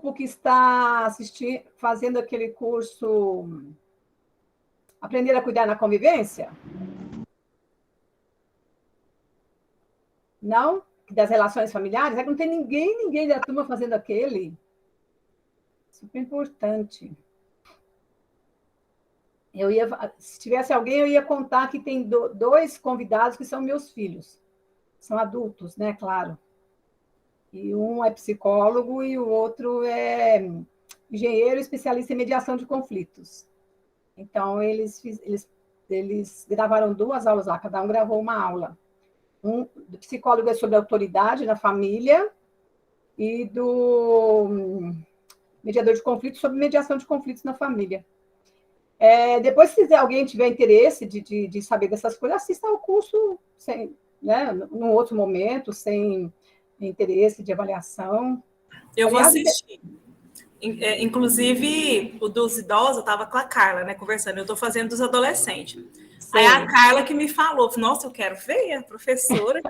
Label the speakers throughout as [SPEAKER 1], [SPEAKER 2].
[SPEAKER 1] grupo que está fazendo aquele curso Aprender a Cuidar na Convivência? Não? Das relações familiares? É que não tem ninguém da turma fazendo aquele. Super importante. Se tivesse alguém, eu ia contar que tem dois convidados que são meus filhos. São adultos, né? Claro. E um é psicólogo e o outro é engenheiro especialista em mediação de conflitos. Então, eles gravaram 2 aulas lá, cada um gravou uma aula. Do psicólogo é sobre autoridade na família e do mediador de conflitos sobre mediação de conflitos na família. Depois, se alguém tiver interesse de saber dessas coisas, assista ao curso num outro momento, sem interesse de avaliação.
[SPEAKER 2] Eu vou assistir. Inclusive, o dos idosos, eu estava com a Carla, né, conversando. Eu estou fazendo dos adolescentes. Sim. Aí a Carla que me falou, nossa, eu quero ver a professora.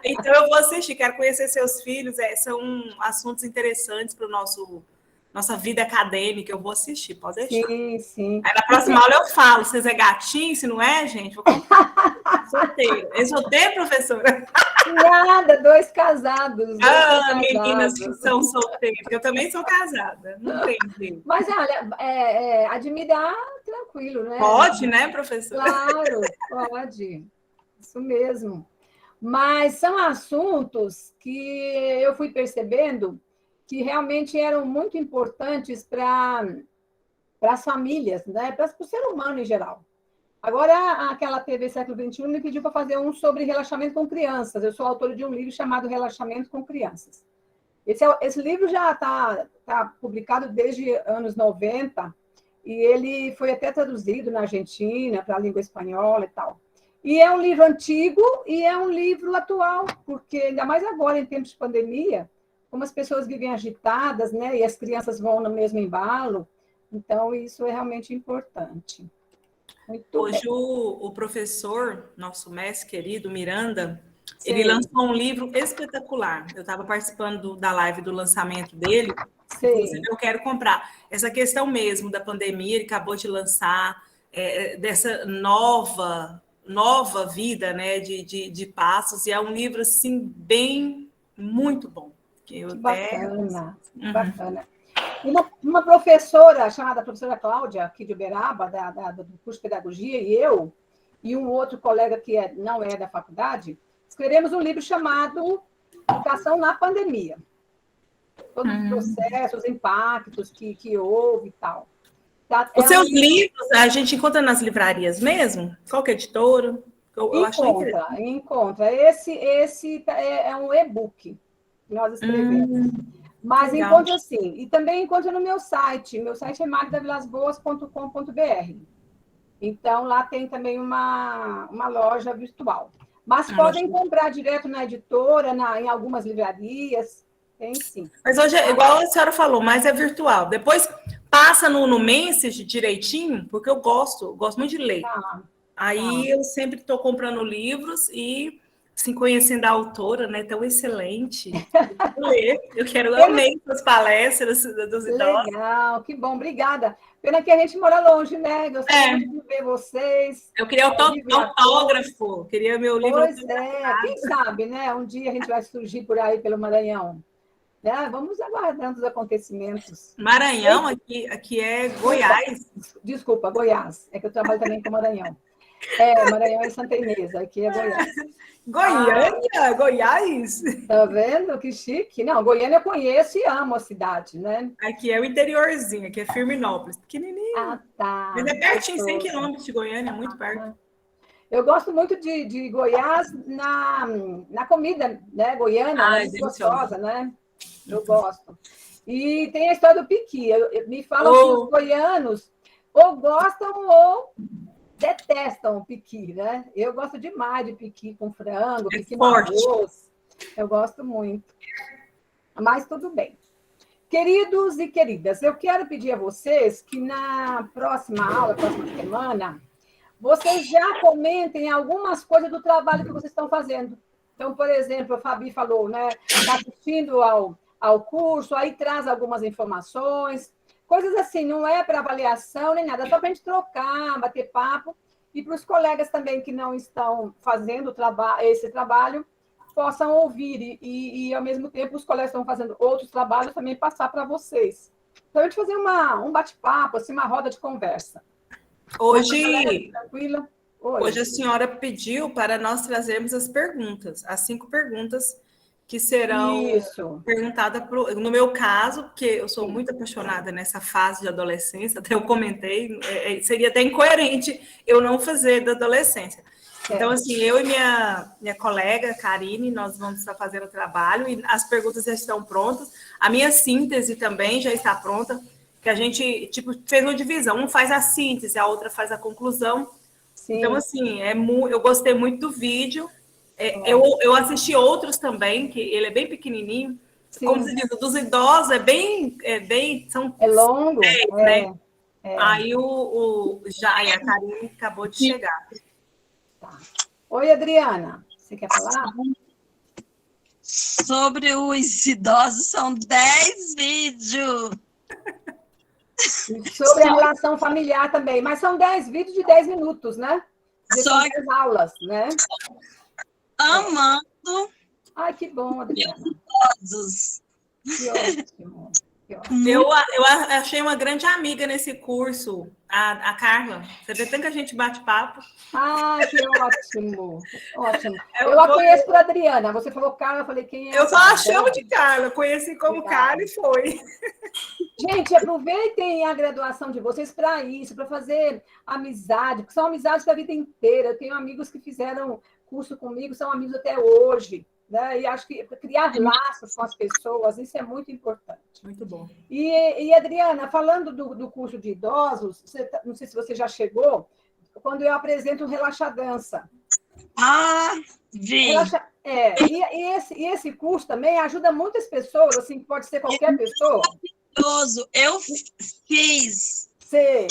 [SPEAKER 2] Então, eu vou assistir, quero conhecer seus filhos. São assuntos interessantes para nossa vida acadêmica, eu vou assistir, pode deixar.
[SPEAKER 1] Sim, sim.
[SPEAKER 2] Aí na próxima aula eu falo, vocês é gatinho, se não é, gente? Vou contar. Solteiro. É solteiro, professora?
[SPEAKER 1] Nada, 2 casados.
[SPEAKER 2] Meninas que são solteiras, eu também sou casada, não tem jeito.
[SPEAKER 1] Mas, olha, admirar, tranquilo, né?
[SPEAKER 2] Pode, né, professora?
[SPEAKER 1] Claro, pode. Isso mesmo. Mas são assuntos que eu fui percebendo que realmente eram muito importantes para as famílias, né? Para o ser humano em geral. Agora, aquela TV Século XXI me pediu para fazer um sobre relaxamento com crianças. Eu sou autora de um livro chamado Relaxamento com Crianças. Esse livro já está publicado desde anos 90 e ele foi até traduzido na Argentina para a língua espanhola e tal. E é um livro antigo e é um livro atual, porque ainda mais agora, em tempos de pandemia, como as pessoas vivem agitadas, né? E as crianças vão no mesmo embalo, então isso é realmente importante. Muito
[SPEAKER 2] Hoje
[SPEAKER 1] bem.
[SPEAKER 2] o professor, nosso mestre querido, Miranda,
[SPEAKER 1] Sim.
[SPEAKER 2] Ele lançou um livro espetacular. Eu estava participando da live do lançamento dele.
[SPEAKER 1] Sim.
[SPEAKER 2] Inclusive, eu quero comprar. Essa questão mesmo da pandemia, ele acabou de lançar, dessa nova vida, né, de passos, e é um livro, assim, muito bom.
[SPEAKER 1] Que bacana, bacana. Uma professora, chamada professora Cláudia, aqui de Uberaba, do curso de pedagogia, e um outro colega que não é da faculdade, escrevemos um livro chamado Educação na Pandemia. Todos os processos, os impactos que houve e tal.
[SPEAKER 2] Os seus livros a gente encontra nas livrarias mesmo? Qual que é a editora?
[SPEAKER 1] Encontra. Esse é um e-book que nós escrevemos. Mas legal. Encontra sim. E também encontra no meu site. Meu site é magdavilasboas.com.br. Então, lá tem também uma loja virtual. Mas podem comprar direto na editora, em algumas livrarias. Tem sim.
[SPEAKER 2] Mas hoje, igual a senhora falou, mas é virtual. Depois passa no Message direitinho, porque eu gosto muito de ler. Aí eu sempre estou comprando livros e, assim, conhecendo a autora, né? Tão excelente. Eu amei as palestras dos idosos.
[SPEAKER 1] Legal, que bom, obrigada. Pena que a gente mora longe, né? Gostaria de ver vocês.
[SPEAKER 2] Eu queria autógrafo, queria meu livro.
[SPEAKER 1] Pois quem sabe, né? Um dia a gente vai surgir por aí pelo Maranhão. Vamos aguardando os acontecimentos.
[SPEAKER 2] Maranhão, aqui é Goiás.
[SPEAKER 1] Desculpa, Goiás. É que eu trabalho também com Maranhão. Maranhão é Santa Inês, aqui é Goiás.
[SPEAKER 2] Goiânia, Goiás.
[SPEAKER 1] Tá vendo? Que chique. Não, Goiânia eu conheço e amo a cidade, né?
[SPEAKER 2] Aqui é o interiorzinho, aqui é Firminópolis, pequenininho.
[SPEAKER 1] Tá.
[SPEAKER 2] Mas é pertinho, 100 quilômetros de Goiânia, é muito perto.
[SPEAKER 1] Eu gosto muito de Goiás na comida, né? Goiânia, é gostosa, né? Eu gosto. E tem a história do piqui. Me falam que os goianos ou gostam ou detestam o piqui, né? Eu gosto demais de piqui com frango, piqui no arroz. Eu gosto muito. Mas tudo bem. Queridos e queridas, eu quero pedir a vocês que na próxima aula, próxima semana, vocês já comentem algumas coisas do trabalho que vocês estão fazendo. Então, por exemplo, a Fabi falou, né? Está assistindo ao ao curso, aí traz algumas informações, coisas assim, não é para avaliação nem nada, é só para a gente trocar, bater papo, e para os colegas também que não estão fazendo esse trabalho, possam ouvir, ao mesmo tempo, os colegas que estão fazendo outros trabalhos também passar para vocês. Então, a gente fazer um bate-papo, assim, uma roda de conversa.
[SPEAKER 2] Hoje,
[SPEAKER 1] tranquila?
[SPEAKER 2] Hoje a senhora pediu para nós trazermos as perguntas, as 5 perguntas que serão perguntadas no meu caso, porque eu sou muito apaixonada nessa fase de adolescência, até eu comentei, seria até incoerente eu não fazer da adolescência. Então, assim, eu e minha colega, Karine, nós vamos estar fazendo o trabalho e as perguntas já estão prontas. A minha síntese também já está pronta, que a gente fez uma divisão. Um faz a síntese, a outra faz a conclusão. Sim. Então, assim, eu gostei muito do vídeo. Eu assisti outros também, que ele é bem pequenininho. Sim. Como se diz, dos idosos é bem
[SPEAKER 1] é longo,
[SPEAKER 2] 10, né? Aí a Karine acabou de chegar.
[SPEAKER 1] Tá. Oi, Adriana, você quer falar?
[SPEAKER 3] Sobre os idosos, são 10 vídeos.
[SPEAKER 1] Sobre a relação familiar também, mas são 10 vídeos de 10 minutos, né? São 10 aulas, né?
[SPEAKER 3] Amando.
[SPEAKER 1] Ai, que bom, Adriana.
[SPEAKER 3] Idosos.
[SPEAKER 1] Que ótimo.
[SPEAKER 2] Eu achei uma grande amiga nesse curso, a Carla. Você vê tanto que a gente bate papo.
[SPEAKER 1] Ah, que ótimo. Ótimo. Eu a conheço por Adriana. Você falou Carla, eu falei quem é?
[SPEAKER 2] Eu só chamo de Carla, conheci como Carla e foi.
[SPEAKER 1] Gente, aproveitem a graduação de vocês para isso, para fazer amizade, porque são amizades da vida inteira. Eu tenho amigos que fizeram curso comigo, são amigos até hoje. Né? E acho que criar laços com as pessoas, isso é muito importante.
[SPEAKER 2] Muito bom.
[SPEAKER 1] E Adriana, falando do curso de idosos, não sei se você já chegou, quando eu apresento o Relaxadança.
[SPEAKER 3] Vi.
[SPEAKER 1] E esse curso também ajuda muitas pessoas, assim, pode ser qualquer pessoa.
[SPEAKER 3] Maravilhoso, eu fiz.
[SPEAKER 1] Sei.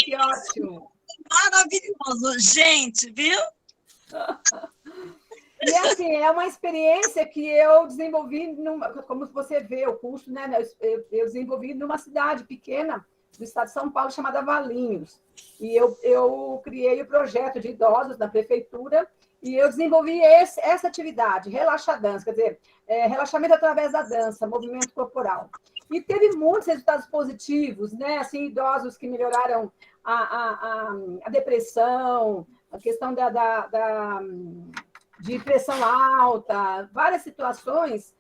[SPEAKER 1] Que ótimo.
[SPEAKER 3] Maravilhoso, gente, viu?
[SPEAKER 1] E assim, é uma experiência que eu desenvolvi, como você vê o curso, né? Eu desenvolvi numa cidade pequena do estado de São Paulo, chamada Valinhos. E eu criei o projeto de idosos na prefeitura e eu desenvolvi essa atividade, relaxadança, quer dizer, relaxamento através da dança, movimento corporal. E teve muitos resultados positivos, né? Assim, idosos que melhoraram a depressão, a questão de pressão alta, várias situações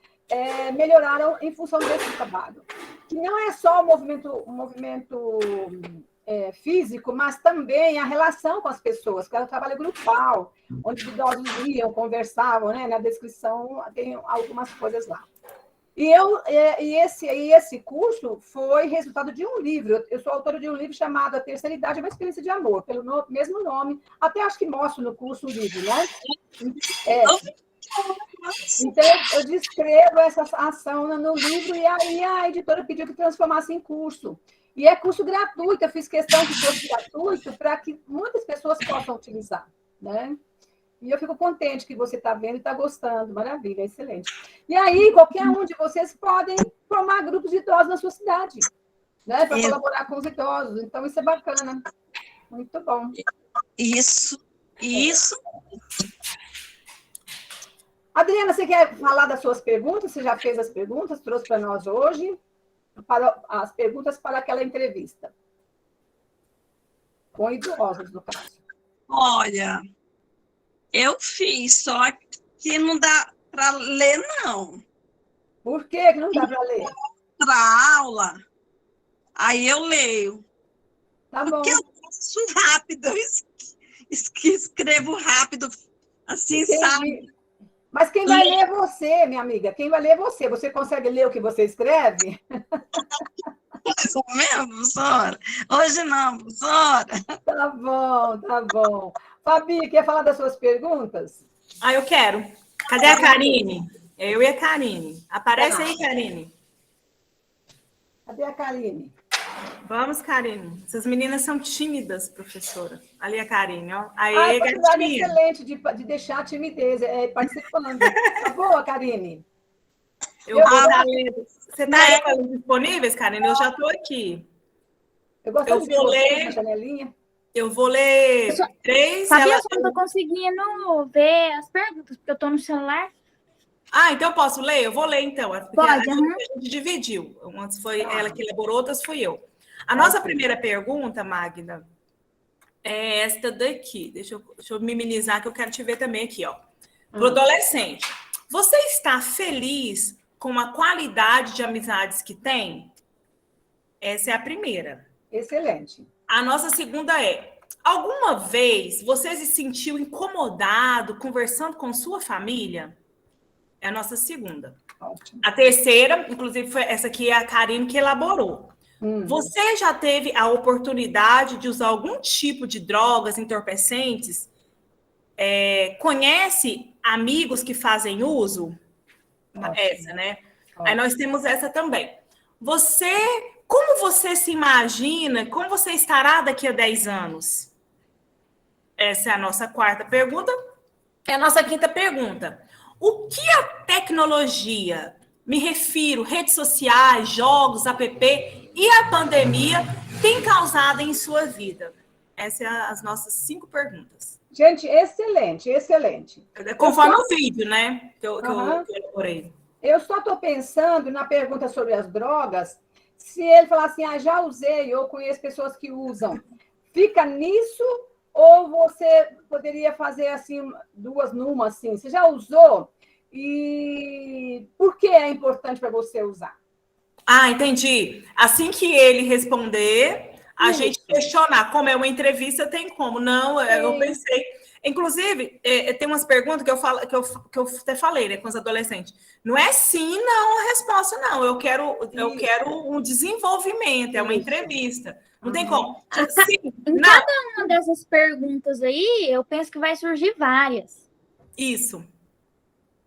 [SPEAKER 1] melhoraram em função desse trabalho. Que não é só o movimento físico, mas também a relação com as pessoas, que é um trabalho grupal, onde os idosos iam, conversavam, né? Na descrição tem algumas coisas lá. E esse curso foi resultado de um livro. Eu sou autora de um livro chamado A Terceira Idade, uma Experiência de Amor, pelo mesmo nome. Até acho que mostro no curso o livro, né? Então, eu descrevo essa ação no livro e aí a editora pediu que transformasse em curso. E é curso gratuito, eu fiz questão que fosse gratuito para que muitas pessoas possam utilizar, né? E eu fico contente que você está vendo e está gostando. Maravilha, excelente. E aí, qualquer um de vocês podem formar grupos de idosos na sua cidade, né? Para colaborar com os idosos. Então, isso é bacana. Muito bom.
[SPEAKER 3] Isso.
[SPEAKER 1] Adriana, você quer falar das suas perguntas? Você já fez as perguntas? Trouxe para nós hoje as perguntas para aquela entrevista. Com idosos, no caso.
[SPEAKER 3] Olha, eu fiz, só que não dá para ler, não.
[SPEAKER 1] Por que não dá para ler?
[SPEAKER 3] Para aula, aí eu leio.
[SPEAKER 1] Tá bom.
[SPEAKER 3] Porque eu faço rápido, eu escrevo rápido, assim,
[SPEAKER 1] entendi.
[SPEAKER 3] Sabe?
[SPEAKER 1] Mas quem vai ler é você, minha amiga. Quem vai ler é você. Você consegue ler o que você escreve?
[SPEAKER 3] Mais ou menos, professora? Hoje não, professora.
[SPEAKER 1] Tá bom, tá bom. Fabi, quer falar das suas perguntas?
[SPEAKER 2] Eu quero. Cadê a Karine? Eu e a Karine. Aparece aí, Karine.
[SPEAKER 1] Cadê a Karine?
[SPEAKER 2] Vamos, Karine. Essas meninas são tímidas, professora. Ali a Karine, ó.
[SPEAKER 1] Aê, gatinha. Excelente de deixar a timidez, participando. Tá boa, Karine?
[SPEAKER 2] Eu vou estar lendo. Você está com elas disponíveis, Karine? Eu já estou aqui.
[SPEAKER 1] Eu gosto de ler na janelinha.
[SPEAKER 2] Eu vou ler 3.
[SPEAKER 4] Sabia que eu não estou conseguindo ver as perguntas, porque eu estou no celular.
[SPEAKER 2] Ah, então eu posso ler? Eu vou ler, então.
[SPEAKER 4] Pode,
[SPEAKER 2] a gente dividiu. Umas foi ela que elaborou, outras fui eu. A nossa primeira pergunta, Magda, é esta daqui. Deixa eu minimizar, que eu quero te ver também aqui, ó. Para o adolescente. Você está feliz com a qualidade de amizades que tem? Essa é a primeira.
[SPEAKER 1] Excelente.
[SPEAKER 2] A nossa segunda é: alguma vez você se sentiu incomodado conversando com sua família? É a nossa segunda.
[SPEAKER 1] Ótimo.
[SPEAKER 2] A terceira, inclusive, foi essa aqui, é a Karine que elaborou. Você já teve a oportunidade de usar algum tipo de drogas entorpecentes? Conhece amigos que fazem uso? Ótimo. Essa, né? Ótimo. Aí nós temos essa também. Como você se imagina, como você estará daqui a 10 anos? Essa é a nossa quarta pergunta. É a nossa quinta pergunta. O que a tecnologia, me refiro, redes sociais, jogos, app e a pandemia tem causado em sua vida? Essas são as nossas 5 perguntas.
[SPEAKER 1] Gente, excelente, excelente.
[SPEAKER 2] Conforme o vídeo, né? Que eu elaborei.
[SPEAKER 1] Eu só estou pensando na pergunta sobre as drogas. Se ele falar assim, já usei, ou conheço pessoas que usam, fica nisso ou você poderia fazer assim, 2 numa, assim? Você já usou? E por que é importante para você usar?
[SPEAKER 2] Ah, entendi. Assim que ele responder, a gente questionar. Como é uma entrevista, tem como. Não, eu pensei. Inclusive, tem umas perguntas que eu até falei, né, com os adolescentes. Não é sim, não, a resposta, não. Eu quero um desenvolvimento, é uma entrevista. Não tem como.
[SPEAKER 4] Sim, em cada uma dessas perguntas aí, eu penso que vai surgir várias.
[SPEAKER 2] Isso.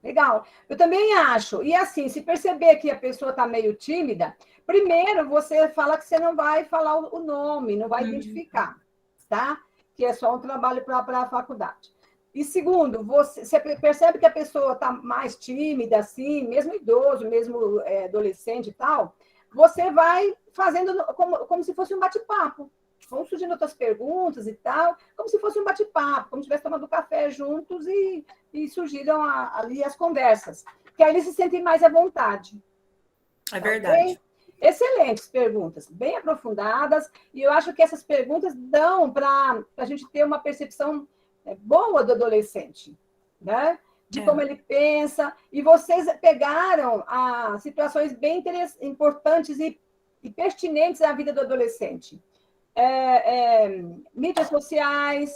[SPEAKER 1] Legal. Eu também acho. E assim, se perceber que a pessoa está meio tímida, primeiro você fala que você não vai falar o nome, não vai identificar, tá? Que é só um trabalho para a faculdade. E segundo, você percebe que a pessoa está mais tímida, assim, mesmo idoso, mesmo adolescente e tal, você vai fazendo como se fosse um bate-papo. Vão surgindo outras perguntas e tal, como se fosse um bate-papo, como se estivesse tomando café juntos e surgiram ali as conversas. Que aí eles se sentem mais à vontade.
[SPEAKER 2] É verdade.
[SPEAKER 1] Okay? Excelentes perguntas, bem aprofundadas, e eu acho que essas perguntas dão para a gente ter uma percepção boa do adolescente, né? De como ele pensa, e vocês pegaram situações bem importantes e pertinentes à vida do adolescente. Mídias sociais,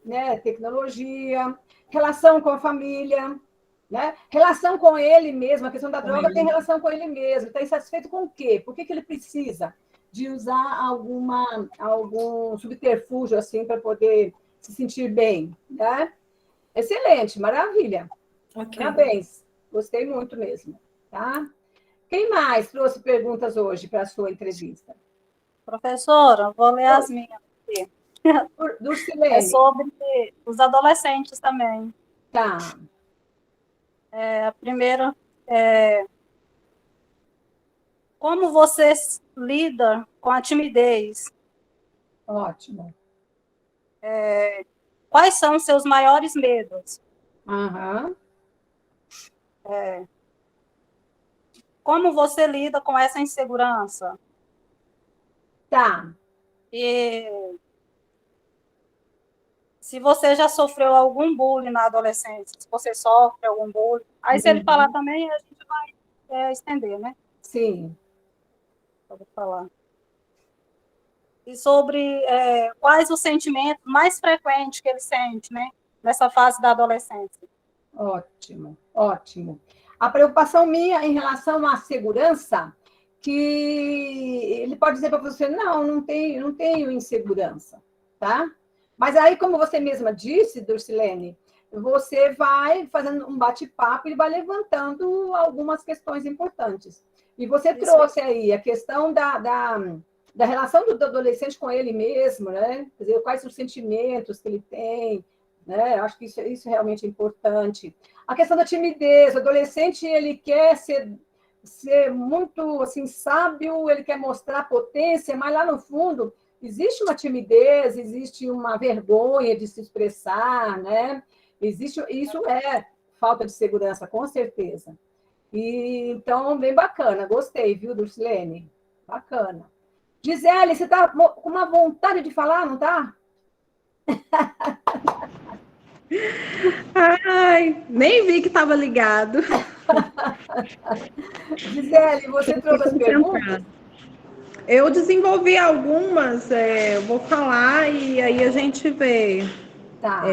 [SPEAKER 1] né? Tecnologia, relação com a família, né? Relação com ele mesmo, a questão da droga tem relação com ele mesmo. Está insatisfeito com o quê? Por que ele precisa de usar algum subterfúgio assim para poder se sentir bem, né? Excelente, maravilha. Okay. Parabéns, gostei muito mesmo, tá? Quem mais trouxe perguntas hoje para a sua entrevista?
[SPEAKER 5] Professora, vou ler as minhas aqui.
[SPEAKER 1] Do Silene.
[SPEAKER 5] É sobre os adolescentes também.
[SPEAKER 1] Tá.
[SPEAKER 5] A primeira é: como você lida com a timidez?
[SPEAKER 1] Ótimo.
[SPEAKER 5] Quais são os seus maiores medos? Como você lida com essa insegurança?
[SPEAKER 1] Tá.
[SPEAKER 5] E se você já sofreu algum bullying na adolescência, se você sofre algum bullying, aí se ele falar também, a gente vai estender, né?
[SPEAKER 1] Sim.
[SPEAKER 5] Eu vou falar. E sobre quais os sentimentos mais frequentes que ele sente, né? Nessa fase da adolescência.
[SPEAKER 1] Ótimo, ótimo. A preocupação minha em relação à segurança, que ele pode dizer para você, não tenho insegurança, tá? Mas aí, como você mesma disse, Dursilene, você vai fazendo um bate-papo e vai levantando algumas questões importantes. E você trouxe aí a questão da relação do adolescente com ele mesmo, né? Quer dizer, quais os sentimentos que ele tem, né? Acho que isso realmente é importante. A questão da timidez, o adolescente, ele quer ser ser muito assim sábio, ele quer mostrar potência, mas lá no fundo existe uma timidez, existe uma vergonha de se expressar, né? Isso é falta de segurança, com certeza. E, então, bem bacana, gostei, viu, Dulcilene? Bacana. Gisele, você está com uma vontade de falar, não está?
[SPEAKER 6] Ai, nem vi que estava ligado.
[SPEAKER 1] Gisele, você trouxe as perguntas?
[SPEAKER 6] Eu desenvolvi algumas, eu vou falar e aí a gente vê.
[SPEAKER 1] Tá.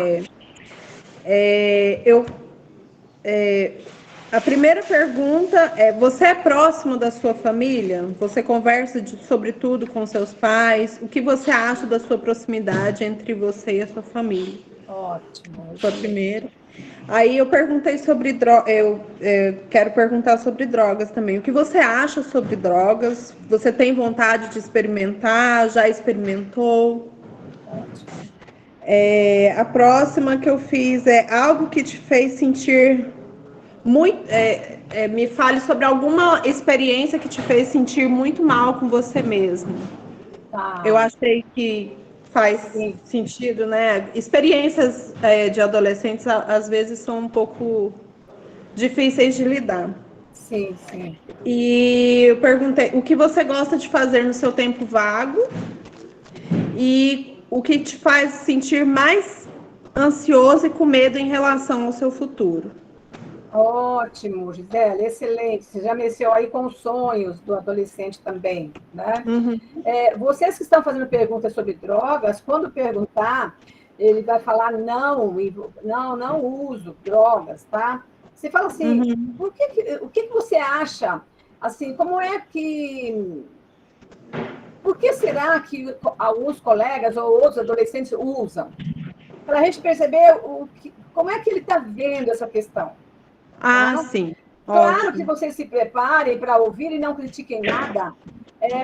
[SPEAKER 6] A primeira pergunta é: você é próximo da sua família? Você conversa sobre tudo com seus pais? O que você acha da sua proximidade entre você e a sua família?
[SPEAKER 1] Ótimo.
[SPEAKER 6] Foi a primeira. Aí eu perguntei sobre drogas, eu quero perguntar sobre drogas também. O que você acha sobre drogas? Você tem vontade de experimentar? Já experimentou? A próxima que eu fiz é algo que te fez sentir muito. Me fale sobre alguma experiência que te fez sentir muito mal com você mesmo.
[SPEAKER 1] Tá.
[SPEAKER 6] Eu achei que faz sentido, né? Experiências de adolescentes às vezes são um pouco difíceis de lidar.
[SPEAKER 1] Sim, sim.
[SPEAKER 6] E eu perguntei o que você gosta de fazer no seu tempo vago e o que te faz sentir mais ansioso e com medo em relação ao seu futuro.
[SPEAKER 1] Ótimo, Gisele, excelente. Você já mexeu aí com os sonhos do adolescente também, né?
[SPEAKER 6] Uhum.
[SPEAKER 1] Vocês que estão fazendo perguntas sobre drogas, quando perguntar, ele vai falar não uso drogas, tá? Você fala assim, o que você acha? Assim, como é que... Por que será que alguns colegas ou outros adolescentes usam? Para a gente perceber como é que ele está vendo essa questão.
[SPEAKER 6] Ah,
[SPEAKER 1] tá?
[SPEAKER 6] sim.
[SPEAKER 1] Claro
[SPEAKER 6] Ótimo.
[SPEAKER 1] que vocês se preparem para ouvir e não critiquem nada.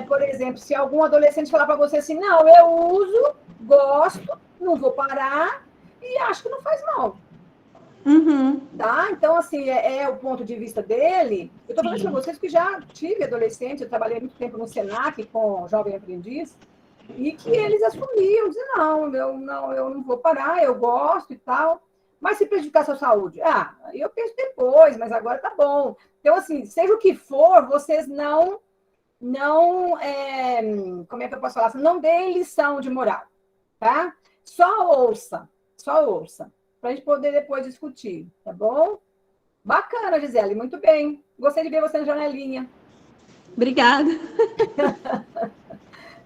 [SPEAKER 1] Por exemplo, se algum adolescente falar para você assim, não, eu uso, gosto, não vou parar e acho que não faz mal.
[SPEAKER 6] Uhum.
[SPEAKER 1] Tá? Então, assim, é o ponto de vista dele. Eu estou falando para vocês que já tive adolescente, eu trabalhei muito tempo no Senac com jovem aprendiz, e que eles assumiam, diziam, eu não vou parar, eu gosto e tal, mas se prejudicar a sua saúde, eu penso depois, mas agora tá bom. Então, assim, seja o que for, vocês não como é que eu posso falar? Não deem lição de moral, tá? Só ouça, para a gente poder depois discutir, tá bom? Bacana, Gisele, muito bem. Gostei de ver você na janelinha.
[SPEAKER 6] Obrigada.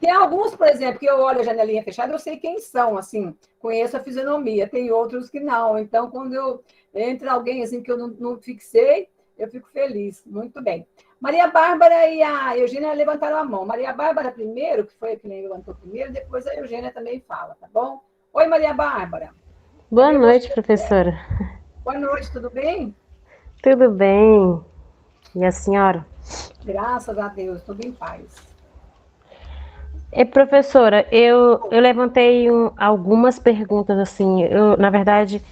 [SPEAKER 1] Tem alguns, por exemplo, que eu olho a janelinha fechada, eu sei quem são, assim, conheço a fisionomia. Tem outros que não. Então, quando entra alguém assim que eu não fixei, eu fico feliz. Muito bem. Maria Bárbara e a Eugênia levantaram a mão. Maria Bárbara primeiro, que foi a que levantou primeiro, depois a Eugênia também fala, tá bom? Oi, Maria Bárbara.
[SPEAKER 7] Boa noite, professora.
[SPEAKER 1] Boa noite, tudo bem?
[SPEAKER 7] Tudo bem. E a senhora?
[SPEAKER 1] Graças a Deus, tudo em paz.
[SPEAKER 7] Professora, eu levantei algumas perguntas, assim, na verdade,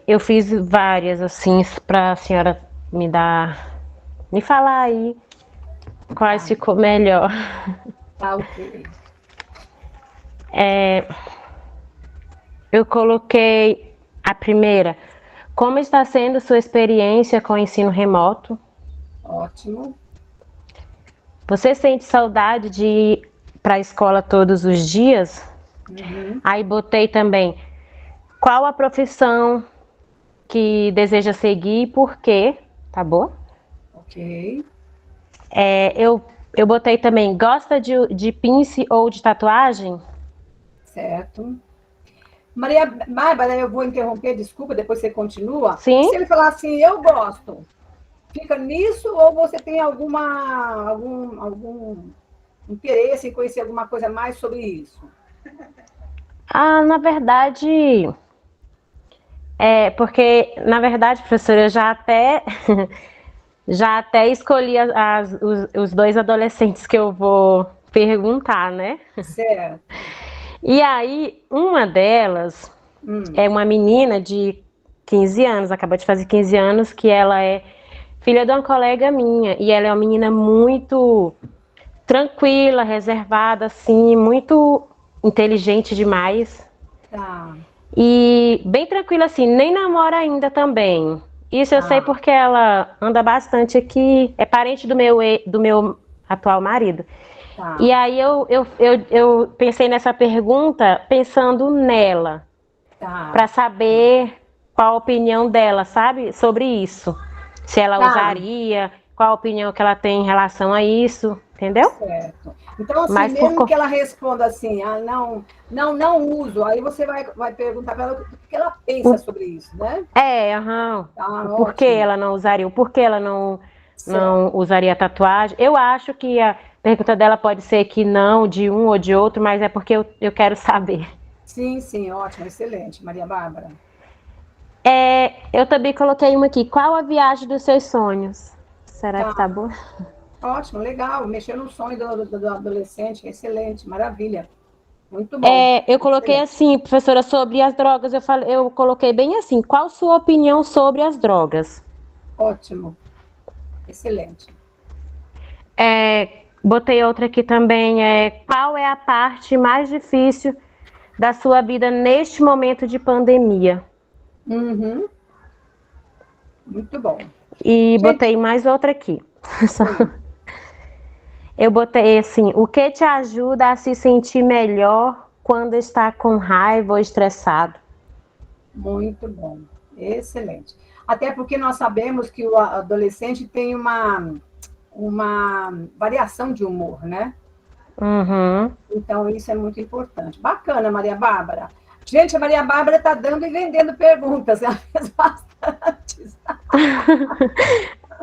[SPEAKER 7] eu fiz várias, assim, para a senhora me falar aí quais ficou melhor.
[SPEAKER 1] Tá, ok.
[SPEAKER 7] Eu coloquei a primeira. Como está sendo sua experiência com o ensino remoto?
[SPEAKER 1] Ótimo.
[SPEAKER 7] Você sente saudade de ir para a escola todos os dias?
[SPEAKER 1] Uhum.
[SPEAKER 7] Aí botei também, qual a profissão que deseja seguir e por quê? Tá bom?
[SPEAKER 1] Ok.
[SPEAKER 7] Eu botei também, gosta de pince ou de tatuagem?
[SPEAKER 1] Certo. Maria Bárbara, eu vou interromper, desculpa, depois você continua.
[SPEAKER 7] Sim.
[SPEAKER 1] Se ele falar assim, eu gosto, fica nisso ou você tem algum interesse em conhecer alguma coisa mais sobre isso?
[SPEAKER 7] Na verdade, porque, na verdade, professora, eu já até escolhi os dois adolescentes que eu vou perguntar, né?
[SPEAKER 1] Certo.
[SPEAKER 7] E aí, uma delas é uma menina de 15 anos, acabou de fazer 15 anos, que ela é filha de uma colega minha, e ela é uma menina muito tranquila, reservada, assim, muito inteligente demais.
[SPEAKER 1] Tá,
[SPEAKER 7] E bem tranquila, assim, nem namora ainda também. Isso eu sei
[SPEAKER 1] tá,
[SPEAKER 7] porque ela anda bastante aqui, é parente do meu atual marido. E
[SPEAKER 1] tá,
[SPEAKER 7] aí eu pensei nessa pergunta pensando nela,
[SPEAKER 1] tá,
[SPEAKER 7] para saber qual a opinião dela, sabe, sobre isso. Se ela
[SPEAKER 1] tá.
[SPEAKER 7] usaria, qual a opinião que ela tem em relação a isso, entendeu?
[SPEAKER 1] Certo. Então, assim,
[SPEAKER 7] Mas por.
[SPEAKER 1] mesmo que ela responda assim, não uso, aí você vai perguntar para ela o que ela pensa sobre isso, né?
[SPEAKER 7] Aham.
[SPEAKER 1] Tá,
[SPEAKER 7] O porquê
[SPEAKER 1] ótimo.
[SPEAKER 7] ela não usaria, o porquê ela não
[SPEAKER 1] Certo.
[SPEAKER 7] usaria tatuagem. Eu acho que a pergunta dela pode ser que não, de um ou de outro, mas é porque eu quero saber.
[SPEAKER 1] Sim, sim, ótimo, excelente, Maria Bárbara.
[SPEAKER 7] Eu também coloquei uma aqui. Qual a viagem dos seus sonhos? Será que tá
[SPEAKER 1] Tá,
[SPEAKER 7] boa?
[SPEAKER 1] ótimo, legal. Mexer no sonho do adolescente, excelente, maravilha. Muito bom,
[SPEAKER 7] Eu coloquei
[SPEAKER 1] excelente.
[SPEAKER 7] assim, professora, sobre as drogas. Eu coloquei bem assim. Qual sua opinião sobre as drogas?
[SPEAKER 1] Ótimo, excelente.
[SPEAKER 7] Botei outra aqui também. Qual é a parte mais difícil da sua vida neste momento de pandemia?
[SPEAKER 1] Uhum, muito bom.
[SPEAKER 7] E
[SPEAKER 1] Gente,
[SPEAKER 7] botei mais outra aqui.
[SPEAKER 1] sim,
[SPEAKER 7] Eu botei assim: o que te ajuda a se sentir melhor quando está com raiva ou estressado?
[SPEAKER 1] muito bom, excelente. Até porque nós sabemos que o adolescente tem uma variação de humor, né?
[SPEAKER 7] Uhum.
[SPEAKER 1] Então, isso é muito importante. Bacana, Maria Bárbara. Gente, a Maria Bárbara está dando e vendendo perguntas, ela fez bastante.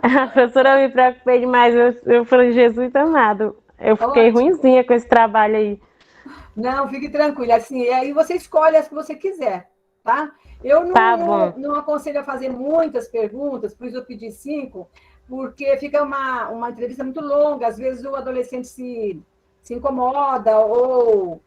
[SPEAKER 7] A professora, eu me preocupei demais. Eu falei, Jesus amado. Eu fiquei
[SPEAKER 1] Ótimo.
[SPEAKER 7] ruinzinha com esse trabalho aí.
[SPEAKER 1] Não, fique tranquila. Assim, e aí você escolhe as que você quiser, tá? Eu
[SPEAKER 7] Tá bom.
[SPEAKER 1] não aconselho a fazer muitas perguntas, por isso eu pedi 5, porque fica uma entrevista muito longa. Às vezes o adolescente se incomoda, ou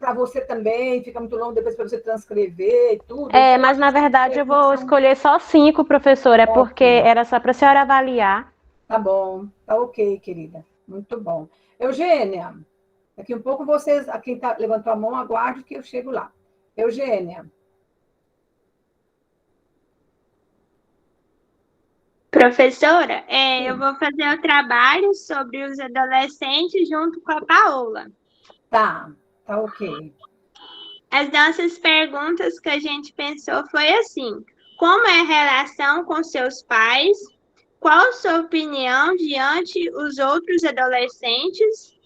[SPEAKER 1] para você também fica muito longo depois para você transcrever e tudo. Então,
[SPEAKER 7] Mas
[SPEAKER 1] acho
[SPEAKER 7] na
[SPEAKER 1] que 5
[SPEAKER 7] verdade eu
[SPEAKER 1] perguntas
[SPEAKER 7] vou
[SPEAKER 1] são
[SPEAKER 7] escolher só 5, professora, porque
[SPEAKER 1] ótimo.
[SPEAKER 7] era só para a senhora avaliar.
[SPEAKER 1] Tá bom, tá ok, querida. Muito bom. Eugênia, daqui um pouco vocês, a quem levantou a mão, aguarde que eu chego lá. Eugênia.
[SPEAKER 8] Professora, eu
[SPEAKER 1] Sim.
[SPEAKER 8] vou fazer o trabalho sobre os adolescentes junto com a Paola.
[SPEAKER 1] Tá ok.
[SPEAKER 8] As nossas perguntas que a gente pensou foi assim: como é a relação com seus pais? Qual sua opinião diante os outros adolescentes?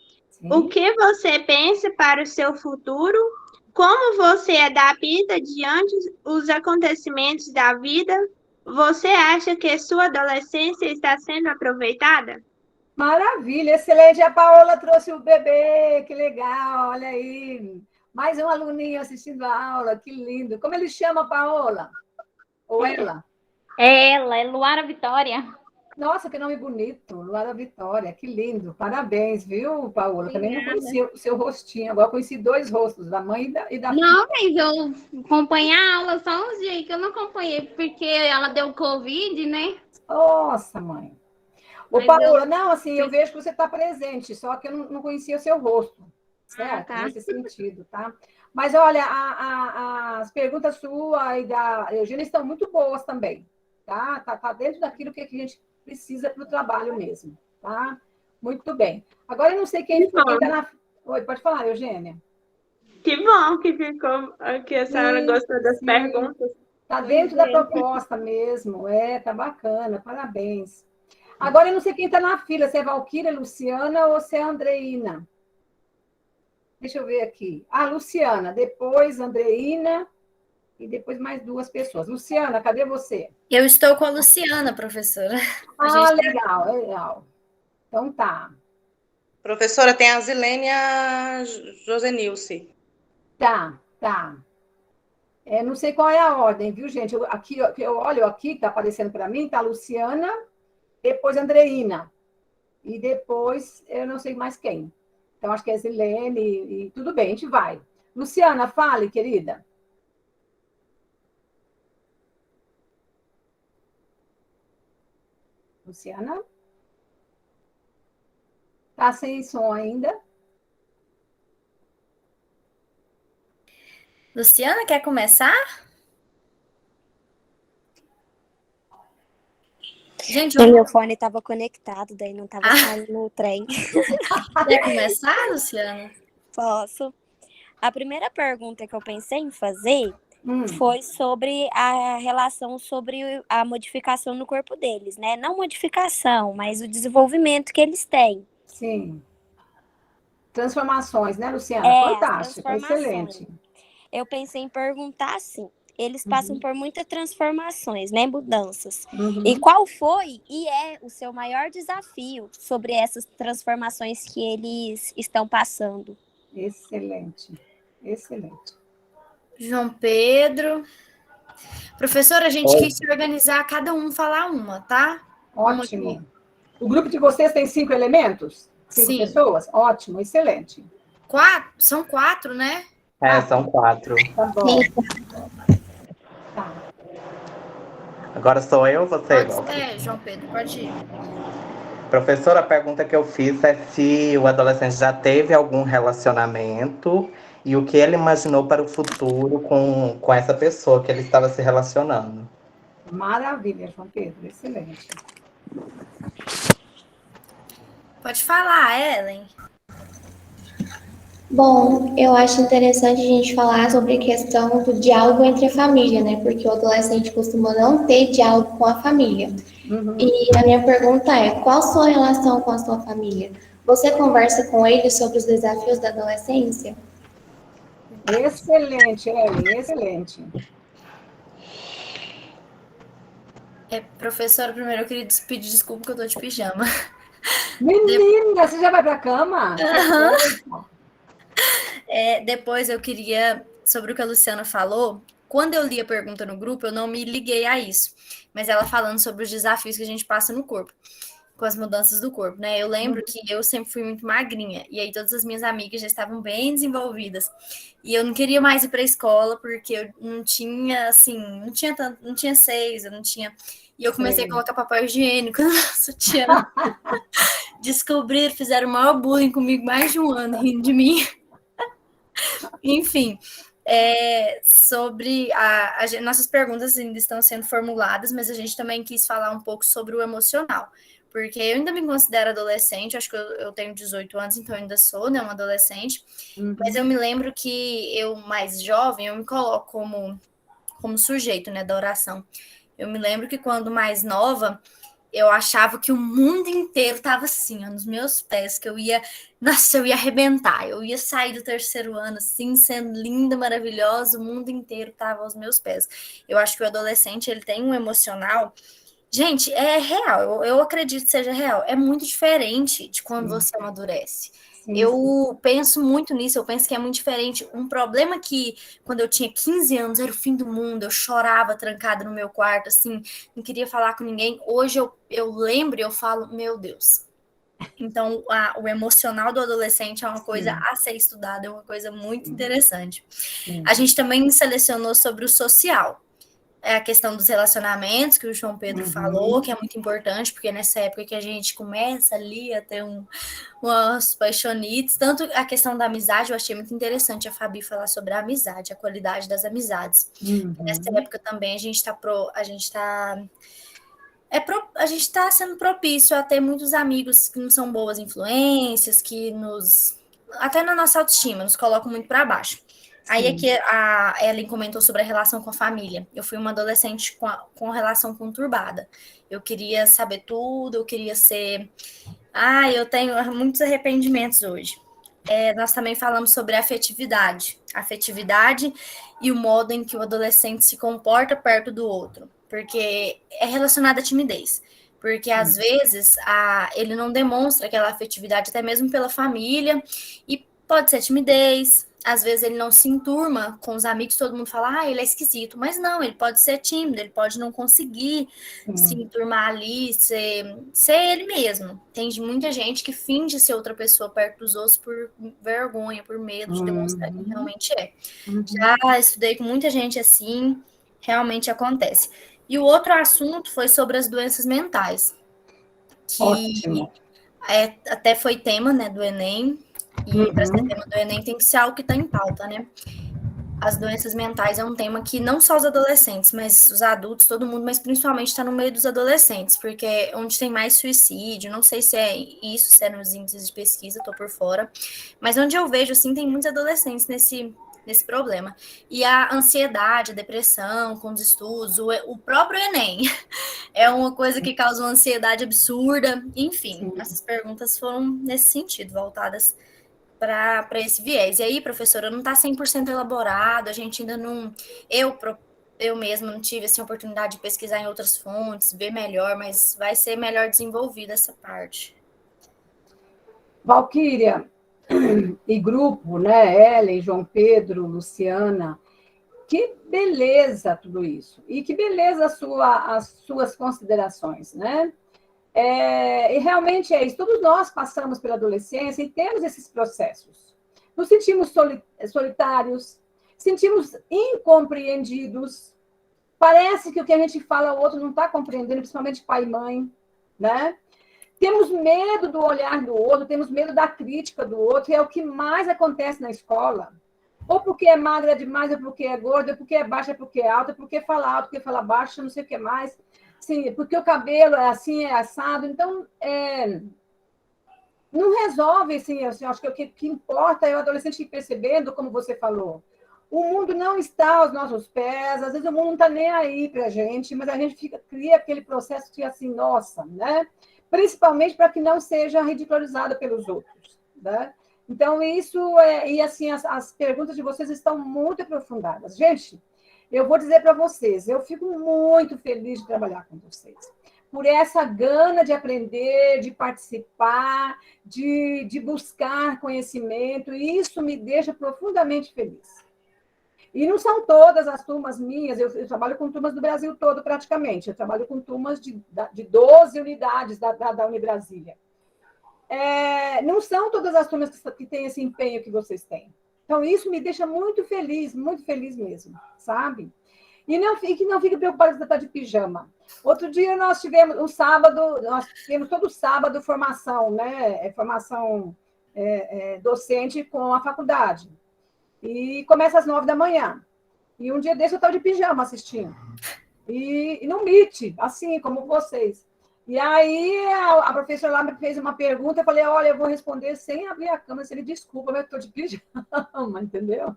[SPEAKER 8] O
[SPEAKER 1] Sim.
[SPEAKER 8] que você pensa para o seu futuro? Como você adapta diante os acontecimentos da vida? Você acha que sua adolescência está sendo aproveitada?
[SPEAKER 1] Maravilha, excelente. A Paola trouxe o bebê, que legal, olha aí. Mais um aluninho assistindo a aula, que lindo. Como ele chama, Paola? Ou ela?
[SPEAKER 4] Ela é Luara Vitória.
[SPEAKER 1] Nossa, que nome bonito, Luara Vitória, que lindo. Parabéns, viu, Paola? Também não
[SPEAKER 4] Obrigada.
[SPEAKER 1] conhecia o seu rostinho, agora conheci 2 rostos, da mãe e da filha.
[SPEAKER 4] Não, mas eu acompanhei a aula só uns dias que eu não acompanhei, porque ela deu Covid, né?
[SPEAKER 1] Nossa, mãe. Ô,
[SPEAKER 4] Mas eu.
[SPEAKER 1] Paola, não, assim, eu vejo que você está presente, só que eu não conhecia o seu rosto,
[SPEAKER 4] Ah,
[SPEAKER 1] certo?
[SPEAKER 4] tá.
[SPEAKER 1] Nesse sentido, tá? Mas olha, as perguntas sua e da Eugênia estão muito boas também, tá? Tá dentro daquilo que a gente precisa para o trabalho mesmo, tá? Muito bem. Agora eu não sei quem
[SPEAKER 8] Que
[SPEAKER 1] foi, quem está
[SPEAKER 8] bom,
[SPEAKER 1] na. Oi, pode falar, Eugênia.
[SPEAKER 8] que bom que ficou, que a senhora
[SPEAKER 1] Sim,
[SPEAKER 8] gostou das
[SPEAKER 1] sim.
[SPEAKER 8] perguntas.
[SPEAKER 1] Tá
[SPEAKER 8] Pois
[SPEAKER 1] dentro da
[SPEAKER 8] é.
[SPEAKER 1] proposta mesmo, tá bacana, parabéns. Agora eu não sei quem está na fila, se é Valquíria, Luciana ou se é Andreína. Deixa eu ver aqui. Ah, Luciana, depois Andreína e depois mais 2 pessoas. Luciana, cadê você?
[SPEAKER 9] Eu estou com a Luciana, professora. A
[SPEAKER 1] Ah,
[SPEAKER 9] gente
[SPEAKER 1] legal, legal. Então tá.
[SPEAKER 2] Professora, tem a Zilênia Josenilce.
[SPEAKER 1] Tá. Não sei qual é a ordem, viu, gente? Eu olho aqui, que está aparecendo para mim, tá Luciana, depois Andreína. E depois, eu não sei mais quem. Então, acho que é Zilene e tudo bem, a gente vai. Luciana, fale, querida. Luciana? Tá sem som ainda?
[SPEAKER 9] Luciana, quer começar? Gente,
[SPEAKER 10] Meu fone estava conectado, daí não estava saindo o trem.
[SPEAKER 9] Quer começar, Luciana?
[SPEAKER 10] Posso. A primeira pergunta que eu pensei em fazer foi sobre a relação sobre a modificação no corpo deles, né? Não modificação, mas o desenvolvimento que eles têm.
[SPEAKER 1] Sim. Transformações, né, Luciana? Fantástico, excelente.
[SPEAKER 10] Eu pensei em perguntar assim. Eles passam por muitas transformações, né? Mudanças. E qual foi e é o seu maior desafio sobre essas transformações que eles estão passando?
[SPEAKER 1] Excelente, excelente.
[SPEAKER 9] João Pedro. Professora, a gente quis se organizar, cada um falar uma, tá?
[SPEAKER 1] Ótimo. O grupo de vocês tem 5 elementos? 5 pessoas? Ótimo, excelente.
[SPEAKER 9] 4? São 4, né?
[SPEAKER 11] São 4.
[SPEAKER 1] Tá bom.
[SPEAKER 11] Agora sou eu ou você?
[SPEAKER 9] João Pedro, pode ir.
[SPEAKER 11] Professora, a pergunta que eu fiz é se o adolescente já teve algum relacionamento e o que ele imaginou para o futuro com essa pessoa que ele estava se relacionando.
[SPEAKER 1] Maravilha, João Pedro, excelente.
[SPEAKER 9] Pode falar, Ellen.
[SPEAKER 12] Bom, eu acho interessante a gente falar sobre a questão do diálogo entre a família, né? Porque o adolescente costuma não ter diálogo com a família. E a minha pergunta é, qual a sua relação com a sua família? Você conversa com eles sobre os desafios da adolescência?
[SPEAKER 1] Excelente, Ellen, excelente.
[SPEAKER 9] Professora, primeiro eu queria pedir desculpa que eu tô de pijama.
[SPEAKER 1] Menina, você já vai pra cama?
[SPEAKER 9] Depois eu queria, sobre o que a Luciana falou, quando eu li a pergunta no grupo, eu não me liguei a isso. Mas ela falando sobre os desafios que a gente passa no corpo, com as mudanças do corpo, né? Eu lembro que eu sempre fui muito magrinha, e aí todas as minhas amigas já estavam bem desenvolvidas. E eu não queria mais ir para a escola, porque eu não tinha, assim, não tinha seios, eu não tinha... E eu comecei a colocar papel higiênico no sutiã. Descobriram, fizeram o maior bullying comigo mais de um ano, rindo de mim. Enfim, sobre nossas perguntas ainda estão sendo formuladas, mas a gente também quis falar um pouco sobre o emocional, porque eu ainda me considero adolescente, acho que eu tenho 18 anos, então eu ainda sou, né, uma adolescente, mas eu me lembro que eu, mais jovem, eu me coloco como sujeito, né, da oração. Eu me lembro que quando mais nova, eu achava que o mundo inteiro estava assim, ó, nos meus pés, que eu ia arrebentar, eu ia sair do terceiro ano, assim, sendo linda, maravilhosa, o mundo inteiro estava aos meus pés. Eu acho que o adolescente, ele tem um emocional... Gente, é real, eu acredito que seja real, é muito diferente de quando você amadurece. Eu penso muito nisso, eu penso que é muito diferente. Um problema que, quando eu tinha 15 anos, era o fim do mundo, eu chorava trancada no meu quarto, assim, não queria falar com ninguém. Hoje eu lembro e eu falo, meu Deus. Então, o emocional do adolescente é uma coisa a ser estudada, é uma coisa muito interessante. A gente também selecionou sobre o social. É a questão dos relacionamentos, que o João Pedro falou, que é muito importante, porque nessa época que a gente começa ali a ter umas paixonites, tanto a questão da amizade, eu achei muito interessante a Fabi falar sobre a amizade, a qualidade das amizades. Nessa época também a gente está sendo propício a ter muitos amigos que não são boas influências, que até na nossa autoestima, nos colocam muito para baixo. Aí é que a Ellen comentou sobre a relação com a família. Eu fui uma adolescente com relação conturbada. Eu queria saber tudo, eu queria ser... eu tenho muitos arrependimentos hoje. Nós também falamos sobre a afetividade. A afetividade e o modo em que o adolescente se comporta perto do outro. Porque é relacionado à timidez. Porque, às vezes, ele não demonstra aquela afetividade, até mesmo pela família. E pode ser timidez... Às vezes ele não se enturma com os amigos, todo mundo fala, ele é esquisito. Mas não, ele pode ser tímido, ele pode não conseguir se enturmar ali, ser ele mesmo. Tem muita gente que finge ser outra pessoa perto dos outros por vergonha, por medo de demonstrar quem realmente é. Já estudei com muita gente assim, realmente acontece. E o outro assunto foi sobre as doenças mentais.
[SPEAKER 1] Ótimo.
[SPEAKER 9] Até foi tema, né, do Enem, e para ser tema do Enem tem que ser algo que está em pauta, né? As doenças mentais é um tema que não só os adolescentes, mas os adultos, todo mundo, mas principalmente está no meio dos adolescentes, porque é onde tem mais suicídio, não sei se é isso, se é nos índices de pesquisa, estou por fora, mas onde eu vejo, assim, tem muitos adolescentes nesse problema. E a ansiedade, a depressão com os estudos, o próprio Enem é uma coisa que causa uma ansiedade absurda, enfim, essas perguntas foram nesse sentido, voltadas para esse viés. E aí, professora, não está 100% elaborado, a gente ainda não... Eu mesma não tive assim, a oportunidade de pesquisar em outras fontes, ver melhor, mas vai ser melhor desenvolvida essa parte.
[SPEAKER 1] Valquíria e grupo, né? Ellen, João Pedro, Luciana, que beleza tudo isso. E que beleza as suas considerações, né? E realmente é isso. Todos nós passamos pela adolescência e temos esses processos. Nos sentimos solitários, sentimos incompreendidos. Parece que o que a gente fala, o outro não está compreendendo, principalmente pai e mãe, né? Temos medo do olhar do outro, temos medo da crítica do outro, e é o que mais acontece na escola. Ou porque é magra demais, ou porque é gorda, ou porque é baixa, ou porque é alta, ou porque fala alto, porque fala baixo, não sei o que mais. Sim, porque o cabelo é assim, é assado. Então, não resolve, assim, acho que o que importa é o adolescente ir percebendo, como você falou. O mundo não está aos nossos pés, às vezes o mundo não está nem aí para a gente, mas a gente cria aquele processo de assim, nossa, né? Principalmente para que não seja ridicularizada pelos outros, né? Então, isso e assim, as perguntas de vocês estão muito aprofundadas. Gente, eu vou dizer para vocês, eu fico muito feliz de trabalhar com vocês, por essa gana de aprender, de participar, de buscar conhecimento, e isso me deixa profundamente feliz. E não são todas as turmas minhas, eu trabalho com turmas do Brasil todo praticamente, eu trabalho com turmas de 12 unidades da Unibrasília. Não são todas as turmas que têm esse empenho que vocês têm. Então, isso me deixa muito feliz mesmo, sabe? E que não fique preocupado de estar de pijama. Outro dia nós tivemos, nós tivemos todo sábado formação, né? Formação docente com a faculdade. E começa às 9 da manhã. E um dia desse eu estava de pijama assistindo. E no Meet, assim como vocês. E aí a professora lá me fez uma pergunta, eu falei, olha, eu vou responder sem abrir a câmera, se ele desculpa, mas eu estou de pijama, entendeu?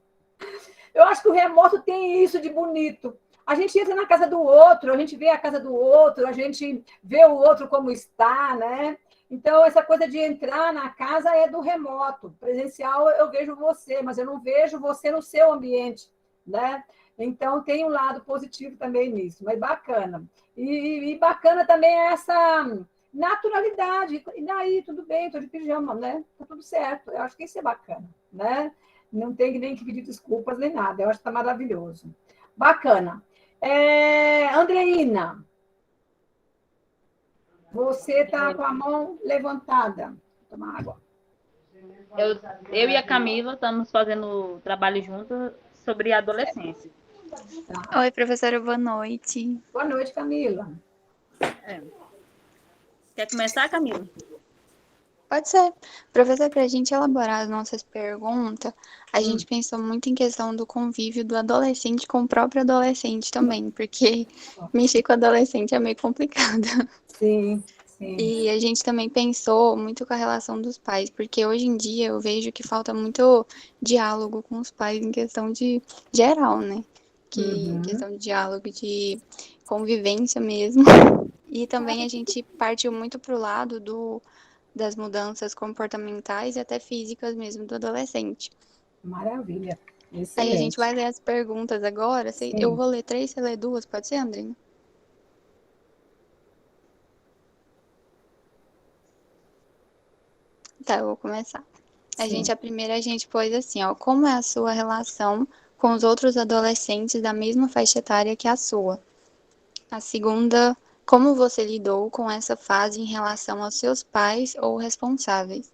[SPEAKER 1] Eu acho que o remoto tem isso de bonito. A gente entra na casa do outro, a gente vê a casa do outro, a gente vê o outro como está, né? Então, essa coisa de entrar na casa é do remoto. Presencial, eu vejo você, mas eu não vejo você no seu ambiente, né? Então, tem um lado positivo também nisso, mas bacana. E bacana também é essa naturalidade. E daí, tudo bem, estou de pijama, né? Tá tudo certo. Eu acho que isso é bacana, né? Não tem nem que pedir desculpas nem nada. Eu acho que está maravilhoso. Bacana. Andreina, você está com a mão levantada. Vou tomar água.
[SPEAKER 13] Eu e a Camila estamos fazendo trabalho juntos sobre a adolescência.
[SPEAKER 1] Tá.
[SPEAKER 14] Oi, professora, boa noite.
[SPEAKER 1] Boa noite, Camila.
[SPEAKER 13] Quer começar, Camila?
[SPEAKER 14] Pode ser. Professor, para a gente elaborar as nossas perguntas, a gente pensou muito em questão do convívio do adolescente com o próprio adolescente também, porque mexer com adolescente é meio complicado.
[SPEAKER 1] Sim, sim.
[SPEAKER 14] E a gente também pensou muito com a relação dos pais, porque hoje em dia eu vejo que falta muito diálogo com os pais em questão de geral, né? Em questão de diálogo, de convivência mesmo. E também a gente partiu muito pro lado das mudanças comportamentais e até físicas mesmo do adolescente.
[SPEAKER 1] Maravilha. Excelente.
[SPEAKER 14] Aí a gente vai ler as perguntas agora. Eu vou ler 3, você lê 2, pode ser, Andrina? Tá, eu vou começar. A primeira a gente pôs assim, ó, como é a sua relação com os outros adolescentes da mesma faixa etária que a sua? A segunda, como você lidou com essa fase em relação aos seus pais ou responsáveis?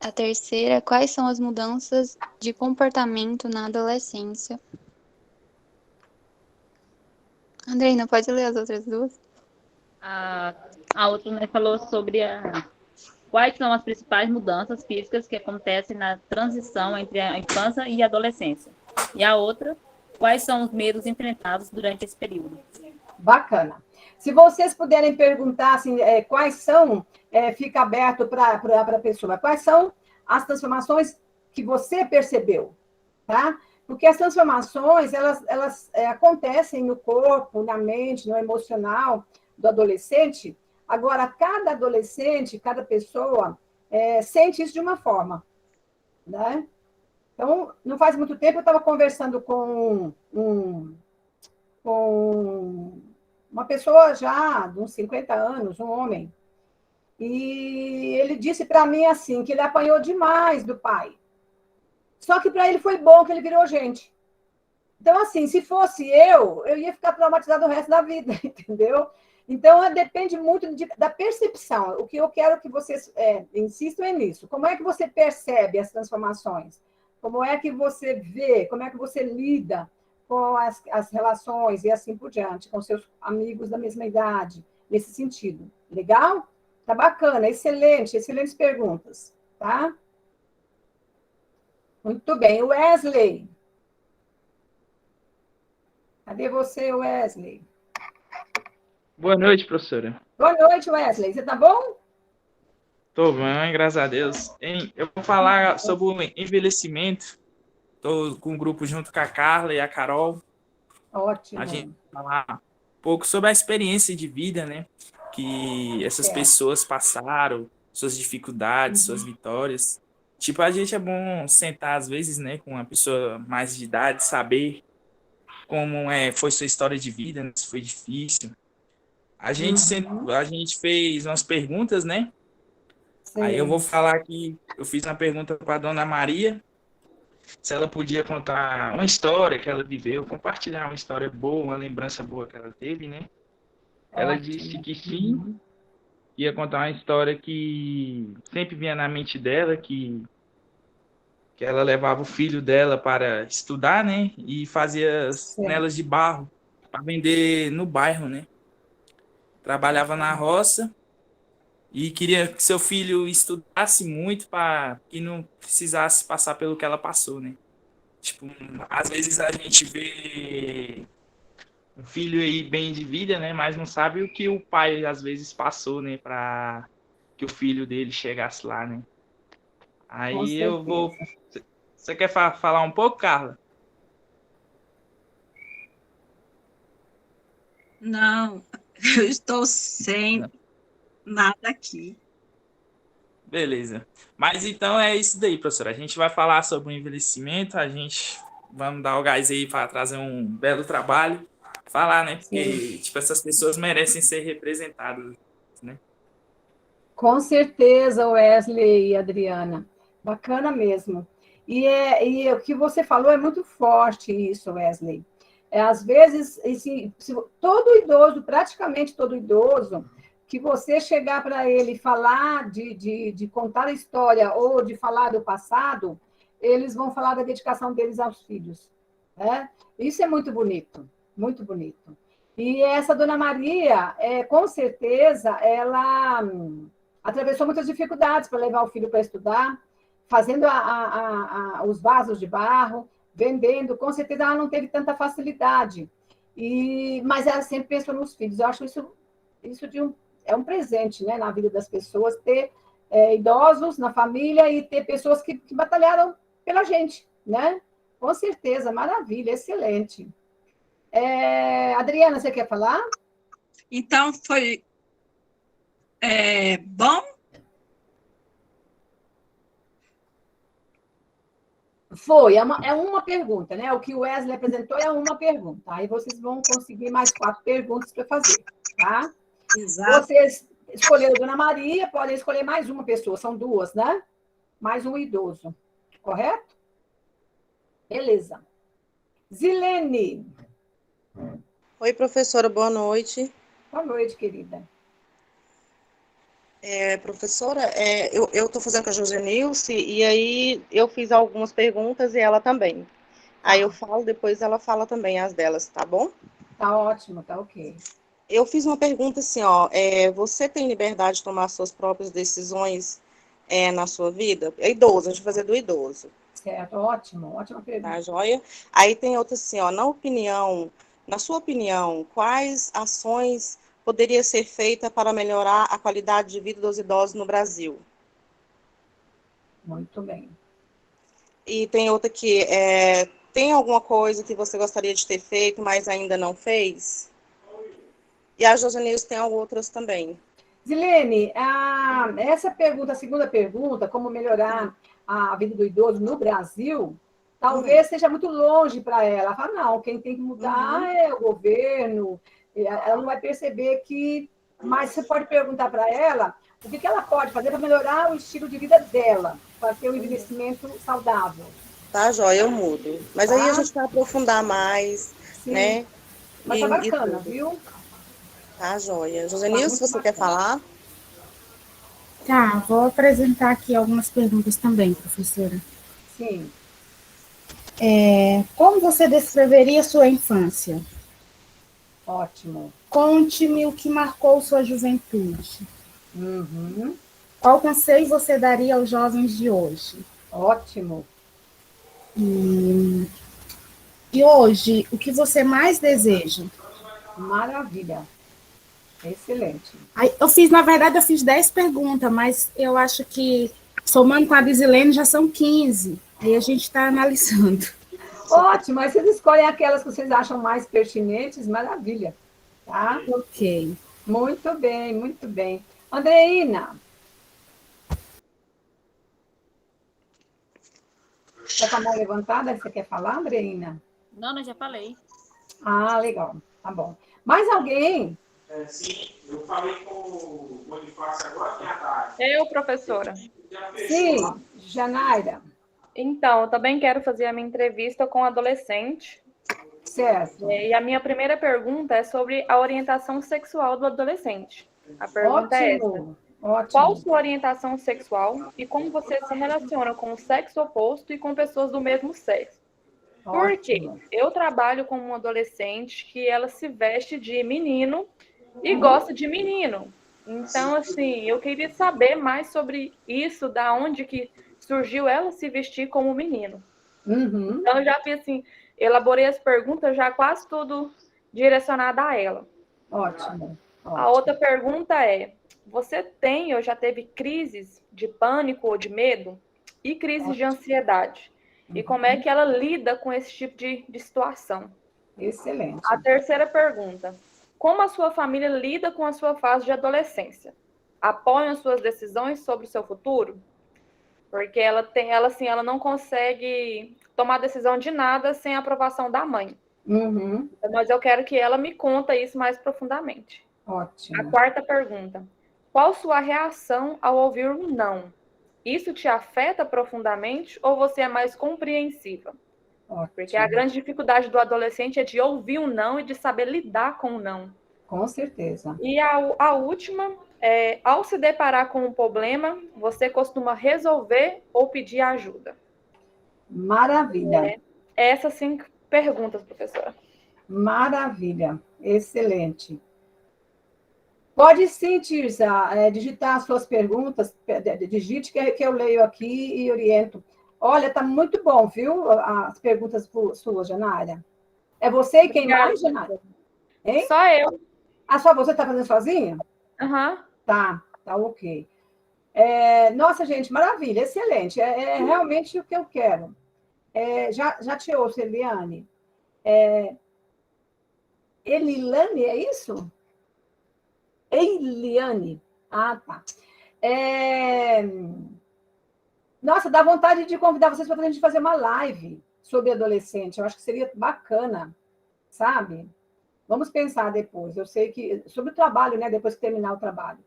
[SPEAKER 14] A terceira, quais são as mudanças de comportamento na adolescência? Andreina, pode ler as outras duas?
[SPEAKER 13] A outra, né, falou sobre quais são as principais mudanças físicas que acontecem na transição entre a infância e a adolescência. E a outra, quais são os medos enfrentados durante esse período.
[SPEAKER 1] Bacana. Se vocês puderem perguntar assim, quais são, fica aberto para a pessoa, quais são as transformações que você percebeu, tá? Porque as transformações, elas acontecem no corpo, na mente, no emocional do adolescente. Agora, cada adolescente, cada pessoa sente isso de uma forma, né? Então, não faz muito tempo, eu estava conversando com uma pessoa já de uns 50 anos, um homem, e ele disse para mim assim, que ele apanhou demais do pai. Só que para ele foi bom que ele virou gente. Então, assim, se fosse eu ia ficar traumatizado o resto da vida, entendeu? Então, depende muito da percepção. O que eu quero que vocês insistam é nisso. Como é que você percebe as transformações? Como é que você vê? Como é que você lida com as relações e assim por diante, com seus amigos da mesma idade, nesse sentido? Legal? Tá bacana, excelente, excelentes perguntas, tá? Muito bem. Wesley. Cadê você, Wesley?
[SPEAKER 15] Boa noite, professora.
[SPEAKER 1] Boa noite, Wesley. Você tá bom?
[SPEAKER 15] Tô bem, graças a Deus. Eu vou falar sobre o envelhecimento. Tô com um grupo junto com a Carla e a Carol.
[SPEAKER 1] Ótimo.
[SPEAKER 15] A gente vai falar um pouco sobre a experiência de vida, né? Que essas pessoas passaram, suas dificuldades, suas vitórias. Tipo, a gente é bom sentar, às vezes, né, com uma pessoa mais de idade, saber como foi sua história de vida, né, se foi difícil. A gente fez umas perguntas, né? Sim. Aí eu vou falar que eu fiz uma pergunta para a dona Maria, se ela podia contar uma história que ela viveu, compartilhar uma história boa, uma lembrança boa que ela teve, né? Ela disse que sim, ia contar uma história que sempre vinha na mente dela, que ela levava o filho dela para estudar, né? E fazia panelas de barro para vender no bairro, né? Trabalhava na roça e queria que seu filho estudasse muito para que não precisasse passar pelo que ela passou, né? Tipo, às vezes a gente vê um filho aí bem de vida, né? Mas não sabe o que o pai às vezes passou, né? Para que o filho dele chegasse lá, né? Aí eu vou... Você quer falar um pouco, Carla?
[SPEAKER 3] Não, eu estou sem nada aqui.
[SPEAKER 15] Beleza. Mas então é isso daí, professora. A gente vai falar sobre o envelhecimento, vamos dar o gás aí para trazer um belo trabalho. Falar, né? Porque tipo, essas pessoas merecem ser representadas, né?
[SPEAKER 1] Com certeza, Wesley e Adriana. Bacana mesmo. E o que você falou é muito forte isso, Wesley. Às vezes, todo idoso, praticamente todo idoso, que você chegar para ele e falar de contar a história ou de falar do passado, eles vão falar da dedicação deles aos filhos, né? Isso é muito bonito, muito bonito. E essa dona Maria, com certeza, ela atravessou muitas dificuldades para levar o filho para estudar, fazendo os vasos de barro, vendendo. Com certeza ela não teve tanta facilidade, mas ela sempre pensou nos filhos. Eu acho isso é um presente, né, na vida das pessoas, ter idosos na família e ter pessoas que batalharam pela gente, né? Com certeza, maravilha, excelente. Adriana, você quer falar?
[SPEAKER 3] Então, foi bom?
[SPEAKER 1] Foi, é uma pergunta, né? O que o Wesley apresentou é uma pergunta. Aí vocês vão conseguir mais 4 perguntas para fazer, tá?
[SPEAKER 3] Exato.
[SPEAKER 1] Vocês escolheram a Dona Maria, podem escolher mais uma pessoa, são 2, né? Mais um idoso, correto? Beleza. Zilene.
[SPEAKER 16] Oi, professora, boa noite.
[SPEAKER 1] Boa noite, querida.
[SPEAKER 16] Professora, eu estou fazendo com a Josenilce e aí eu fiz algumas perguntas e ela também. Aí eu falo, depois ela fala também as delas, tá bom?
[SPEAKER 1] Tá ótimo, tá ok.
[SPEAKER 16] Eu fiz uma pergunta assim, você tem liberdade de tomar suas próprias decisões na sua vida? É idoso, a gente vai fazer do idoso.
[SPEAKER 1] Certo, ótima pergunta.
[SPEAKER 16] Tá, joia? Aí tem outra assim, na sua opinião, quais ações poderia ser feita para melhorar a qualidade de vida dos idosos no Brasil?
[SPEAKER 1] Muito bem.
[SPEAKER 16] E tem outra que tem alguma coisa que você gostaria de ter feito, mas ainda não fez? E a Josenilson tem outras também.
[SPEAKER 1] Zilene, essa pergunta, a segunda pergunta, como melhorar a vida do idoso no Brasil, talvez seja muito longe para ela. Ela fala, não, quem tem que mudar é o governo. Ela não vai perceber que... Mas você pode perguntar para ela o que ela pode fazer para melhorar o estilo de vida dela, para ter um envelhecimento saudável.
[SPEAKER 16] Tá, joia, eu mudo. Mas aí a gente vai aprofundar mais, né?
[SPEAKER 1] Mas tá bacana, viu?
[SPEAKER 16] Tá, joia. Josenilson, você quer falar?
[SPEAKER 17] Tá, vou apresentar aqui algumas perguntas também, professora.
[SPEAKER 1] Sim.
[SPEAKER 17] Como você descreveria sua infância?
[SPEAKER 1] Ótimo.
[SPEAKER 17] Conte-me o que marcou sua juventude. Qual conselho você daria aos jovens de hoje?
[SPEAKER 1] Ótimo.
[SPEAKER 17] E hoje, o que você mais deseja?
[SPEAKER 1] Maravilha. Excelente.
[SPEAKER 17] Na verdade, eu fiz 10 perguntas, mas eu acho que, somando com a Bisilene, já são 15. Aí a gente está analisando.
[SPEAKER 1] Ótimo, aí vocês escolhem aquelas que vocês acham mais pertinentes, maravilha. Tá?
[SPEAKER 17] Ok.
[SPEAKER 1] Muito bem, muito bem. Andreina. Está com a mão levantada? Você quer falar, Andreina?
[SPEAKER 13] Não, já falei.
[SPEAKER 1] Ah, legal. Tá bom. Mais alguém?
[SPEAKER 18] Sim, eu falei com o Bonifácio agora, minha tarde.
[SPEAKER 19] Eu, professora.
[SPEAKER 1] Sim, Janaira.
[SPEAKER 19] Então, eu também quero fazer a minha entrevista com adolescente.
[SPEAKER 1] Certo.
[SPEAKER 19] E a minha primeira pergunta é sobre a orientação sexual do adolescente. A pergunta é essa.
[SPEAKER 1] Ótimo.
[SPEAKER 19] Qual sua orientação sexual e como você se relaciona com o sexo oposto e com pessoas do mesmo sexo? Porque eu trabalho com uma adolescente que ela se veste de menino e gosta de menino. Então, assim, eu queria saber mais sobre isso, da onde que surgiu ela se vestir como menino. Então, eu já fiz assim, elaborei as perguntas já quase tudo direcionada a ela.
[SPEAKER 1] Ótimo.
[SPEAKER 19] A outra pergunta é, você tem ou já teve crises de pânico ou de medo? E crises de ansiedade? E como é que ela lida com esse tipo de situação?
[SPEAKER 1] Excelente.
[SPEAKER 19] A terceira pergunta. Como a sua família lida com a sua fase de adolescência? Apoiam as suas decisões sobre o seu futuro? Porque ela não consegue tomar decisão de nada sem a aprovação da mãe. Mas eu quero que ela me conta isso mais profundamente.
[SPEAKER 1] Ótimo.
[SPEAKER 19] A quarta pergunta. Qual sua reação ao ouvir um não? Isso te afeta profundamente ou você é mais compreensiva?
[SPEAKER 1] Ótimo.
[SPEAKER 19] Porque a grande dificuldade do adolescente é de ouvir um não e de saber lidar com o não.
[SPEAKER 1] Com certeza.
[SPEAKER 19] E a última é, ao se deparar com um problema, você costuma resolver ou pedir ajuda?
[SPEAKER 1] Maravilha.
[SPEAKER 19] Essas 5 perguntas, professora.
[SPEAKER 1] Maravilha. Excelente. Pode sim, Tirza, digitar as suas perguntas, digite que eu leio aqui e oriento. Olha, tá muito bom, viu? As perguntas suas, Janária. É você e quem mais, Janária? Hein?
[SPEAKER 19] Só eu.
[SPEAKER 1] Ah, só você está fazendo sozinha? Tá ok. Nossa, gente, maravilha, excelente. É realmente o que eu quero. Já te ouço, Eliane. Elilane, é isso? Eliane. Ah, tá. Nossa, dá vontade de convidar vocês para a gente fazer uma live sobre adolescente. Eu acho que seria bacana, sabe? Vamos pensar depois. Eu sei que... Sobre o trabalho, né? Depois que terminar o trabalho.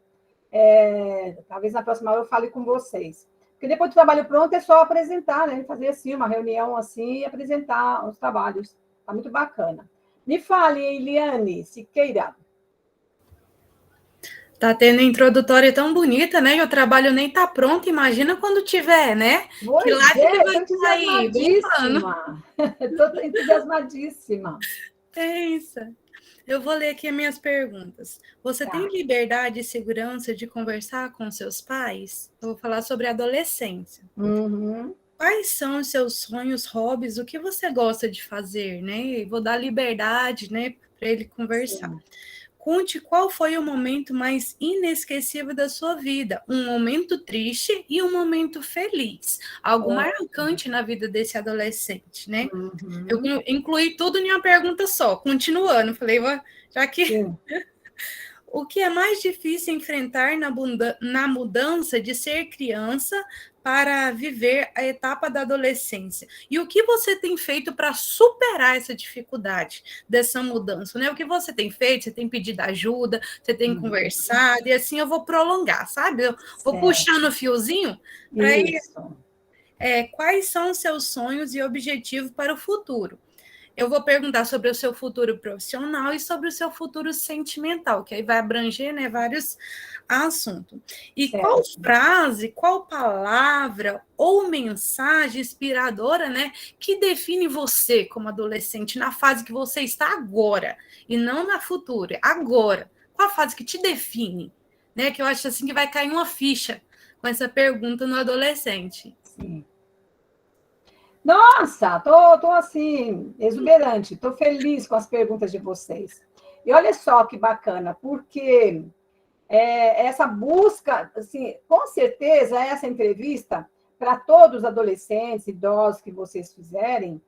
[SPEAKER 1] Talvez na próxima hora eu fale com vocês. Porque depois do trabalho pronto é só apresentar, né? Fazer assim, uma reunião assim e apresentar os trabalhos. Tá muito bacana. Me fale, Eliane Siqueira.
[SPEAKER 20] Tá tendo introdutória tão bonita, né? E o trabalho nem tá pronto, imagina quando tiver, né?
[SPEAKER 1] Pois
[SPEAKER 20] que lá que ele vai sair,
[SPEAKER 1] Estou entusiasmadíssima.
[SPEAKER 20] É isso. Eu vou ler aqui as minhas perguntas. Você
[SPEAKER 1] Tá.
[SPEAKER 20] tem liberdade e segurança de conversar com seus pais? Eu vou falar sobre a adolescência.
[SPEAKER 1] Uhum.
[SPEAKER 20] Quais são os seus sonhos, hobbies? O que você gosta de fazer, né? Vou dar liberdade, né, para ele conversar.
[SPEAKER 1] Sim.
[SPEAKER 20] Conte qual foi o momento mais inesquecível da sua vida. Um momento triste e um momento feliz. Algo marcante na vida desse adolescente, né?
[SPEAKER 1] Uhum.
[SPEAKER 20] Eu incluí tudo em uma pergunta só. Continuando, falei, já que... O que é mais difícil enfrentar na mudança de ser criança para viver a etapa da adolescência? E o que você tem feito para superar essa dificuldade dessa mudança? Né? O que você tem feito? Você tem pedido ajuda, você tem conversado, e assim eu vou prolongar, sabe? Eu vou puxando o fiozinho para ir. Quais são os seus sonhos e objetivos para o futuro? Eu vou perguntar sobre o seu futuro profissional e sobre o seu futuro sentimental, que aí vai abranger, né, vários assuntos. E qual frase, qual palavra ou mensagem inspiradora, né, que define você como adolescente na fase que você está agora e não na futura, agora? Qual a fase que te define? Né, que eu acho assim que vai cair uma ficha com essa pergunta no adolescente.
[SPEAKER 1] Sim. Nossa, tô assim, exuberante, tô feliz com as perguntas de vocês. E olha só que bacana, porque essa busca, assim, com certeza, essa entrevista, para todos os adolescentes, idosos que vocês fizerem,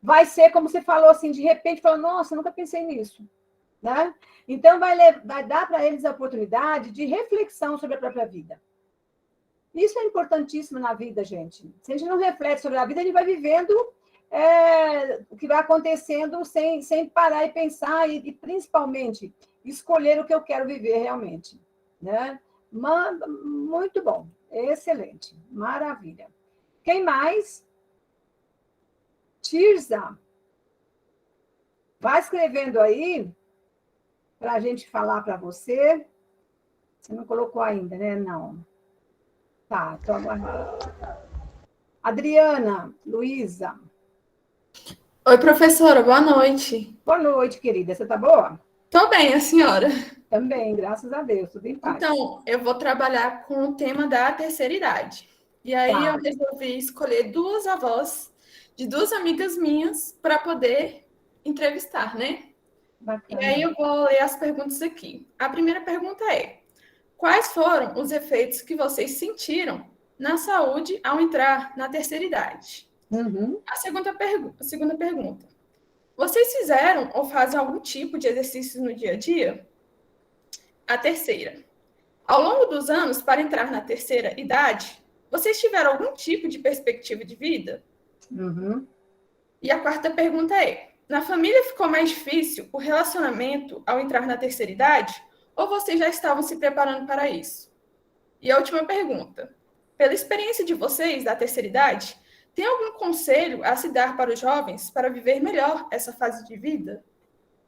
[SPEAKER 1] vai ser como você falou, assim, de repente, falou, nossa, nunca pensei nisso, né? Então, vai dar para eles a oportunidade de reflexão sobre a própria vida. Isso é importantíssimo na vida, gente. Se a gente não reflete sobre a vida, a gente vai vivendo o que vai acontecendo sem parar e pensar e, principalmente, escolher o que eu quero viver realmente. Né? Muito bom. Excelente. Maravilha. Quem mais? Tirza. Vai escrevendo aí para a gente falar para você. Você não colocou ainda, né? Não. Tá, estou aguardando. Adriana, Luísa.
[SPEAKER 21] Oi, professora, boa noite.
[SPEAKER 1] Boa noite, querida. Você tá boa?
[SPEAKER 21] Tô bem, a senhora?
[SPEAKER 1] Também, graças a Deus, tudo em paz.
[SPEAKER 21] Então, eu vou trabalhar com o tema da terceira idade. E aí eu resolvi escolher duas avós de duas amigas minhas para poder entrevistar, né?
[SPEAKER 1] Bacana.
[SPEAKER 21] E aí eu vou ler as perguntas aqui. A primeira pergunta é: quais foram os efeitos que vocês sentiram na saúde ao entrar na terceira idade?
[SPEAKER 1] Uhum.
[SPEAKER 21] A segunda pergunta. Vocês fizeram ou fazem algum tipo de exercício no dia a dia? A terceira. Ao longo dos anos, para entrar na terceira idade, vocês tiveram algum tipo de perspectiva de vida?
[SPEAKER 1] Uhum.
[SPEAKER 21] E a quarta pergunta é: na família ficou mais difícil o relacionamento ao entrar na terceira idade? Ou vocês já estavam se preparando para isso? E a última pergunta. Pela experiência de vocês da terceira idade, tem algum conselho a se dar para os jovens para viver melhor essa fase de vida?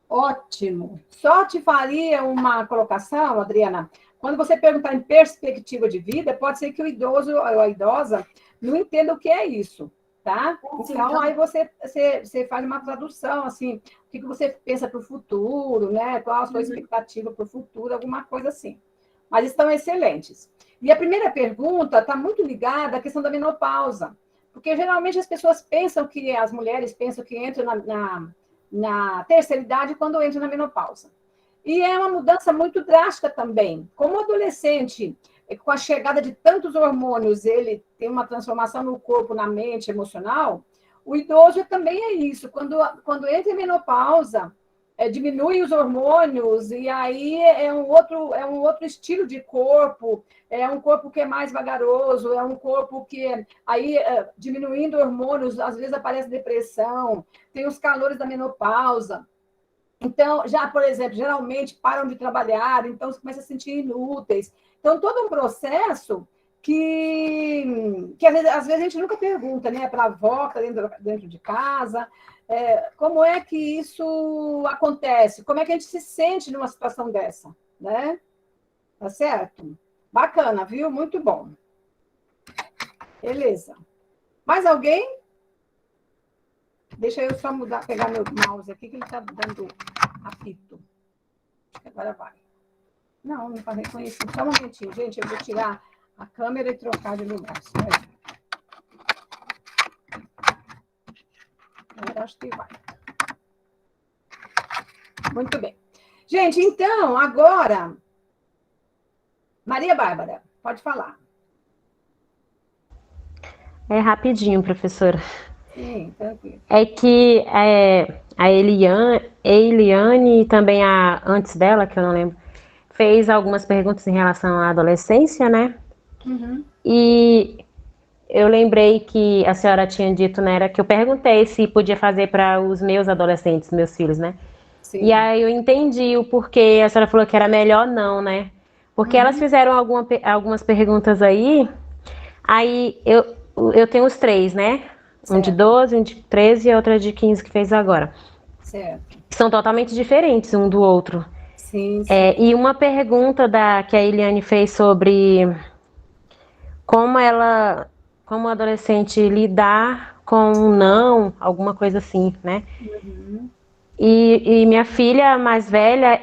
[SPEAKER 1] Ótimo. Só te faria uma colocação, Adriana. Quando você perguntar em perspectiva de vida, pode ser que o idoso ou a idosa não entenda o que é isso, tá? Então, aí você faz uma tradução, assim, o que você pensa para o futuro, né? Qual a sua expectativa para o futuro, alguma coisa assim. Mas estão excelentes. E a primeira pergunta está muito ligada à questão da menopausa, porque geralmente as pessoas pensam que, as mulheres pensam que entram na terceira idade quando entram na menopausa. E é uma mudança muito drástica também. Como o adolescente, com a chegada de tantos hormônios, ele tem uma transformação no corpo, na mente, emocional, o idoso também é isso. Quando entra em menopausa, diminui os hormônios, e aí é um outro estilo de corpo, é um corpo que é mais vagaroso, é um corpo que, aí, diminuindo hormônios, às vezes aparece depressão, tem os calores da menopausa. Então, já, por exemplo, geralmente param de trabalhar, então se começam a se sentir inúteis. Então, todo um processo que às vezes a gente nunca pergunta, né, para a avó que está dentro de casa, como é que isso acontece? Como é que a gente se sente numa situação dessa, né? Tá certo? Bacana, viu? Muito bom. Beleza. Mais alguém? Deixa eu só pegar meu mouse aqui, que ele está dando Apito. Agora vai. Não está reconhecido. Só um momentinho, gente. Eu vou tirar a câmera e trocar de lugar. Eu acho que vai. Muito bem. Gente, então, agora... Maria Bárbara, pode falar.
[SPEAKER 7] É rapidinho, professora.
[SPEAKER 1] Sim, tranquilo.
[SPEAKER 7] É que a Eliane e também a antes dela, que eu não lembro, fez algumas perguntas em relação à adolescência, né?
[SPEAKER 1] Uhum.
[SPEAKER 7] E eu lembrei que a senhora tinha dito, né, era que eu perguntei se podia fazer para os meus adolescentes, meus filhos, né?
[SPEAKER 1] Sim.
[SPEAKER 7] E aí eu entendi o porquê, a senhora falou que era melhor não, né? Porque elas fizeram algumas perguntas aí eu tenho os 3, né?
[SPEAKER 1] Certo.
[SPEAKER 7] Um de 12, um de 13 e outra de 15 que fez agora.
[SPEAKER 1] Certo.
[SPEAKER 7] São totalmente diferentes um do outro.
[SPEAKER 1] Sim, sim.
[SPEAKER 7] E uma pergunta que a Eliane fez sobre como o adolescente lidar com um não, alguma coisa assim, né?
[SPEAKER 1] Uhum.
[SPEAKER 7] E minha filha mais velha,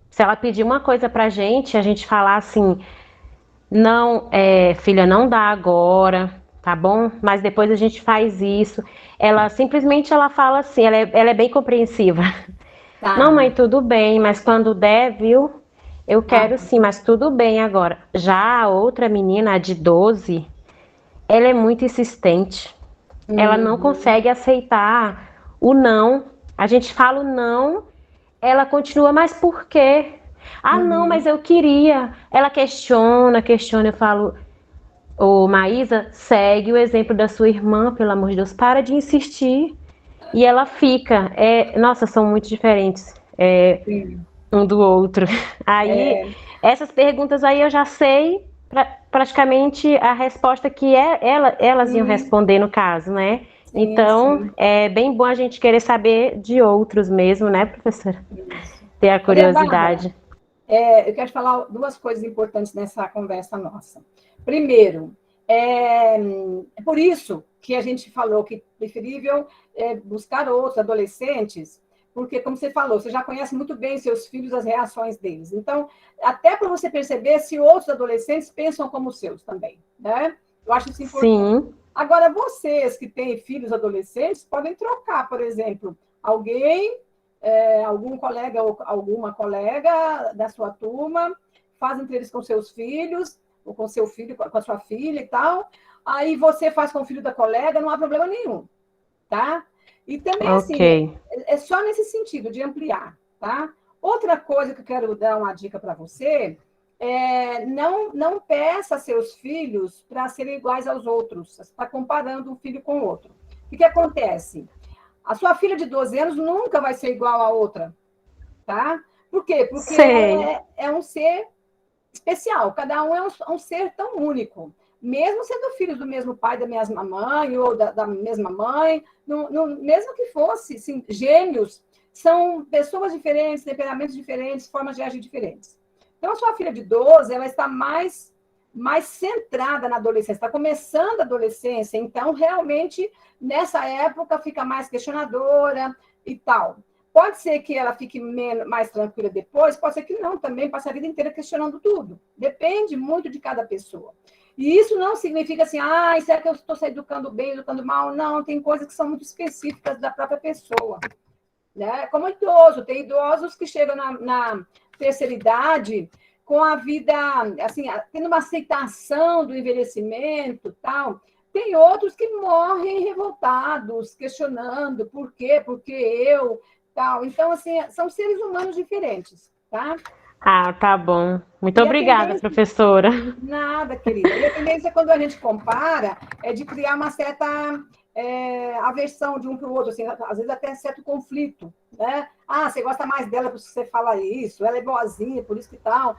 [SPEAKER 7] se ela pedir uma coisa pra gente, a gente falar assim, não, filha, não dá agora, tá bom? Mas depois a gente faz isso. Ela fala assim, ela é bem compreensiva.
[SPEAKER 1] Tá.
[SPEAKER 7] Não, mãe, tudo bem, mas quando der, viu? Eu quero sim, mas tudo bem agora. Já a outra menina, a de 12, ela é muito insistente. Ela não consegue aceitar o não. A gente fala o não, ela continua, mas por quê? Ah, não, mas eu queria. Ela questiona, eu falo, ô Maísa, segue o exemplo da sua irmã, pelo amor de Deus, para de insistir. E ela fica, nossa, são muito diferentes um do outro. Aí, essas perguntas aí eu já sei praticamente a resposta que elas iam responder no caso, né?
[SPEAKER 1] Sim,
[SPEAKER 7] então,
[SPEAKER 1] sim.
[SPEAKER 7] é bem bom a gente querer saber de outros mesmo, né, professora? Ter a curiosidade.
[SPEAKER 1] Eu quero te falar 2 coisas importantes nessa conversa nossa. Primeiro, é por isso que a gente falou que é preferível buscar outros adolescentes, porque, como você falou, você já conhece muito bem seus filhos, as reações deles. Então, até para você perceber se outros adolescentes pensam como os seus também, né? Eu acho isso importante.
[SPEAKER 7] Sim.
[SPEAKER 1] Agora, vocês que têm filhos adolescentes, podem trocar, por exemplo, algum colega ou alguma colega da sua turma, faz entrevista com seus filhos, ou com seu filho, com a sua filha e tal, aí você faz com o filho da colega, não há problema nenhum, tá? E também, assim, é só nesse sentido, de ampliar, tá? Outra coisa que eu quero dar uma dica para você não peça a seus filhos para serem iguais aos outros. Você está comparando um filho com o outro. O que acontece? A sua filha de 12 anos nunca vai ser igual à outra, tá? Por quê? Porque é um ser especial. Cada um é um ser tão único. Mesmo sendo filhos do mesmo pai, da mesma mãe, ou da mesma mãe, mesmo que fosse assim, gêmeos, são pessoas diferentes, temperamentos diferentes, formas de agir diferentes. Então, a sua filha de 12, ela está mais centrada na adolescência, está começando a adolescência, então, realmente, nessa época, fica mais questionadora e tal. Pode ser que ela fique mais tranquila depois, pode ser que não, também passa a vida inteira questionando tudo. Depende muito de cada pessoa. E isso não significa assim, será que eu estou se educando bem, educando mal? Não, tem coisas que são muito específicas da própria pessoa. Né? Como idoso, tem idosos que chegam na terceira idade com a vida, assim, tendo uma aceitação do envelhecimento, tal. Tem outros que morrem revoltados, questionando por quê, porque eu, tal. Então, assim, são seres humanos diferentes, tá?
[SPEAKER 7] Ah, tá bom. Muito obrigada, professora.
[SPEAKER 1] Nada, querida. E a tendência, quando a gente compara, é de criar uma certa aversão de um para o outro, assim, às vezes até certo conflito, né? Você gosta mais dela por você falar isso, ela é boazinha, por isso que tal.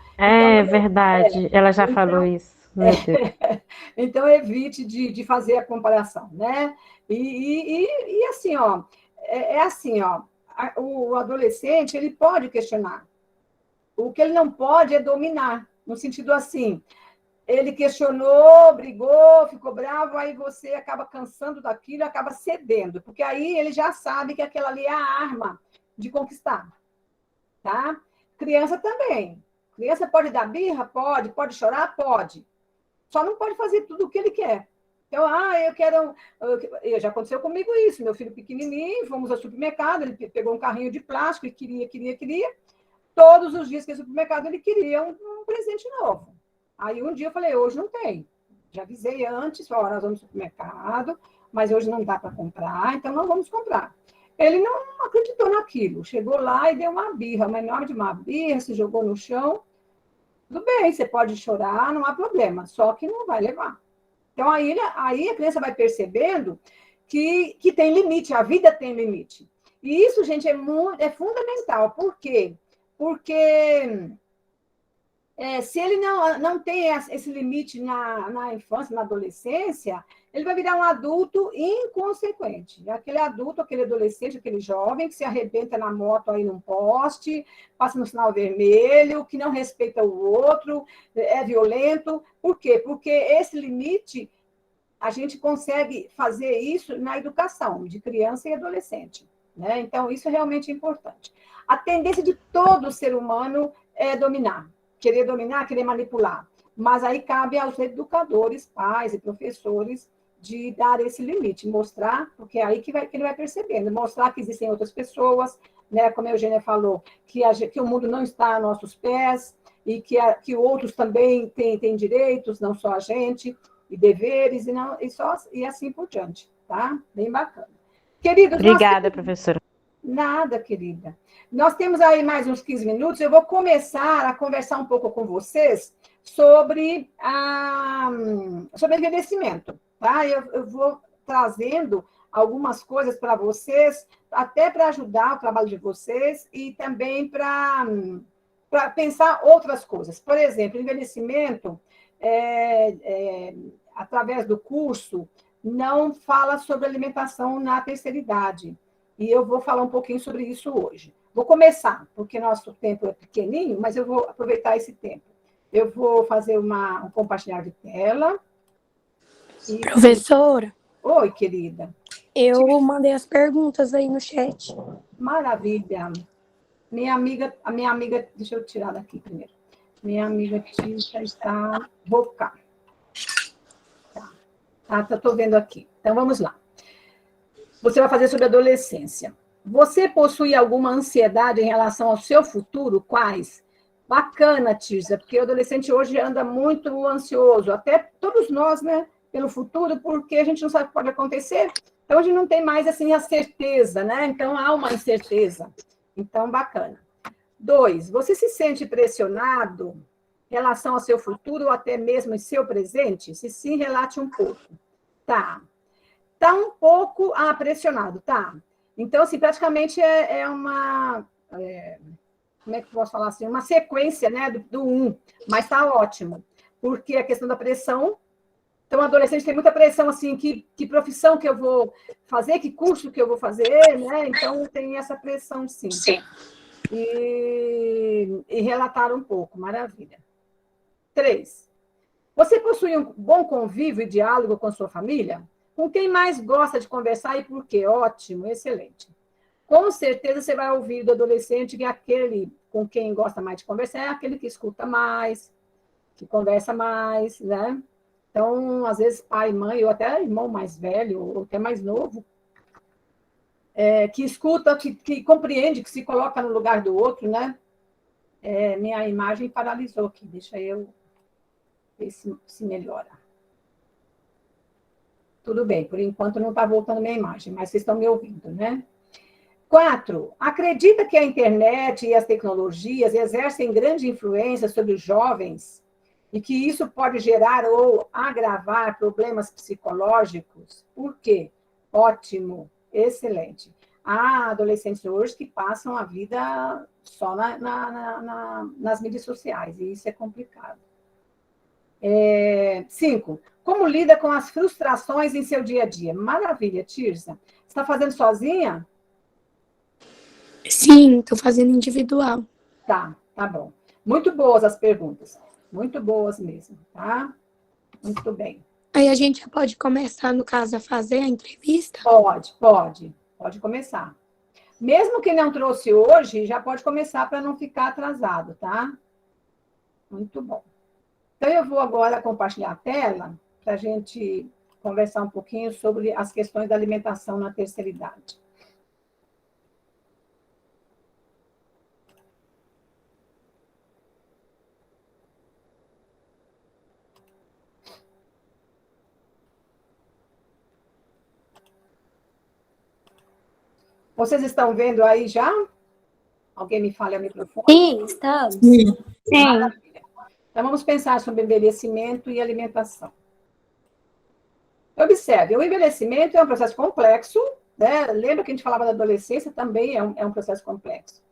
[SPEAKER 7] Verdade, ela já falou isso. Meu Deus.
[SPEAKER 1] Então, evite de fazer a comparação, né? E assim, o adolescente, ele pode questionar. O que ele não pode é dominar, no sentido assim, ele questionou, brigou, ficou bravo, aí você acaba cansando daquilo, acaba cedendo, porque aí ele já sabe que aquela ali é a arma de conquistar, tá? Criança também. Criança pode dar birra? Pode chorar? Pode. Só não pode fazer tudo o que ele quer. Então, eu quero... Já aconteceu comigo isso. Meu filho pequenininho, fomos ao supermercado, ele pegou um carrinho de plástico e queria. Todos os dias que ia ao supermercado, ele queria um presente novo. Aí um dia eu falei, hoje não tem. Já avisei antes, nós vamos ao supermercado, mas hoje não dá para comprar, então não vamos comprar. Ele não acreditou naquilo. Chegou lá e deu uma birra, uma enorme de uma birra, se jogou no chão. Tudo bem, você pode chorar, não há problema, só que não vai levar. Então, aí a criança vai percebendo que tem limite, a vida tem limite. E isso, gente, é fundamental. Por quê? Porque se ele não tem esse limite na infância, na adolescência, ele vai virar um adulto inconsequente. Aquele adulto, aquele adolescente, aquele jovem que se arrebenta na moto aí num poste, passa no sinal vermelho, que não respeita o outro, é violento. Por quê? Porque esse limite, a gente consegue fazer isso na educação de criança e adolescente, né? Então, isso é realmente importante. A tendência de todo ser humano é querer dominar, querer manipular. Mas aí cabe aos educadores, pais e professores de dar esse limite, mostrar, porque é aí que ele vai percebendo, mostrar que existem outras pessoas, né? Como a Eugênia falou, que o mundo não está a nossos pés e que outros também têm direitos, não só a gente, e deveres, e assim por diante, tá? Bem bacana. Queridos,
[SPEAKER 7] obrigada, professora.
[SPEAKER 1] Nada, querida. Nós temos aí mais uns 15 minutos, eu vou começar a conversar um pouco com vocês sobre envelhecimento, tá? Eu vou trazendo algumas coisas para vocês, até para ajudar o trabalho de vocês e também para pensar outras coisas. Por exemplo, envelhecimento, através do curso, não fala sobre alimentação na terceira idade. E eu vou falar um pouquinho sobre isso hoje. Vou começar, porque nosso tempo é pequenininho, mas eu vou aproveitar esse tempo. Eu vou fazer um compartilhar de tela.
[SPEAKER 5] Professora.
[SPEAKER 1] Oi, querida.
[SPEAKER 5] Eu mandei as perguntas aí no chat.
[SPEAKER 1] Maravilha. A minha amiga, deixa eu tirar daqui primeiro. Minha amiga Tita está... Vou ficar. Tá, estou vendo aqui. Então, vamos lá. Você vai fazer sobre adolescência. Você possui alguma ansiedade em relação ao seu futuro? Quais? Bacana, Tirza, porque o adolescente hoje anda muito ansioso, até todos nós, né, pelo futuro, porque a gente não sabe o que pode acontecer. Então, a gente não tem mais, assim, a certeza, né? Então, há uma incerteza. Então, bacana. 2, você se sente pressionado em relação ao seu futuro ou até mesmo em seu presente? Se sim, relate um pouco. Tá. Está um pouco pressionado, tá? Então, assim, praticamente é uma... como é que eu posso falar assim? Uma sequência, né, do 1, mas está ótimo. Porque a questão da pressão... Então, o adolescente tem muita pressão, assim, que profissão que eu vou fazer, que curso que eu vou fazer, né? Então, tem essa pressão, sim. Sim. E relatar um pouco, maravilha. 3. Você possui um bom convívio e diálogo com a sua família? Com quem mais gosta de conversar e por quê? Ótimo, excelente. Com certeza você vai ouvir do adolescente que aquele com quem gosta mais de conversar é aquele que escuta mais, que conversa mais, né? Então, às vezes, pai, mãe, ou até irmão mais velho, ou até mais novo, que escuta, que compreende, que se coloca no lugar do outro, né? Minha imagem paralisou aqui, deixa eu ver se melhora. Tudo bem, por enquanto não está voltando minha imagem, mas vocês estão me ouvindo, né? 4, acredita que a internet e as tecnologias exercem grande influência sobre os jovens e que isso pode gerar ou agravar problemas psicológicos? Por quê? Ótimo, excelente. Há adolescentes hoje que passam a vida só nas mídias sociais, e isso é complicado. 5, como lida com as frustrações em seu dia a dia? Maravilha, Tirza. Você está fazendo sozinha?
[SPEAKER 5] Sim, estou fazendo individual.
[SPEAKER 1] Tá bom. Muito boas as perguntas. Muito boas mesmo, tá? Muito bem.
[SPEAKER 5] Aí a gente pode começar, no caso, a fazer a entrevista?
[SPEAKER 1] Pode começar. Mesmo quem não trouxe hoje, já pode começar para não ficar atrasado, tá? Muito bom. Então, eu vou agora compartilhar a tela para a gente conversar um pouquinho sobre as questões da alimentação na terceira idade. Vocês estão vendo aí já? Alguém me fale ao microfone?
[SPEAKER 10] Sim, estamos.
[SPEAKER 1] Sim. Maravilha. Então, vamos pensar sobre envelhecimento e alimentação. Observe, o envelhecimento é um processo complexo, né? Lembra que a gente falava da adolescência? Também é um processo complexo.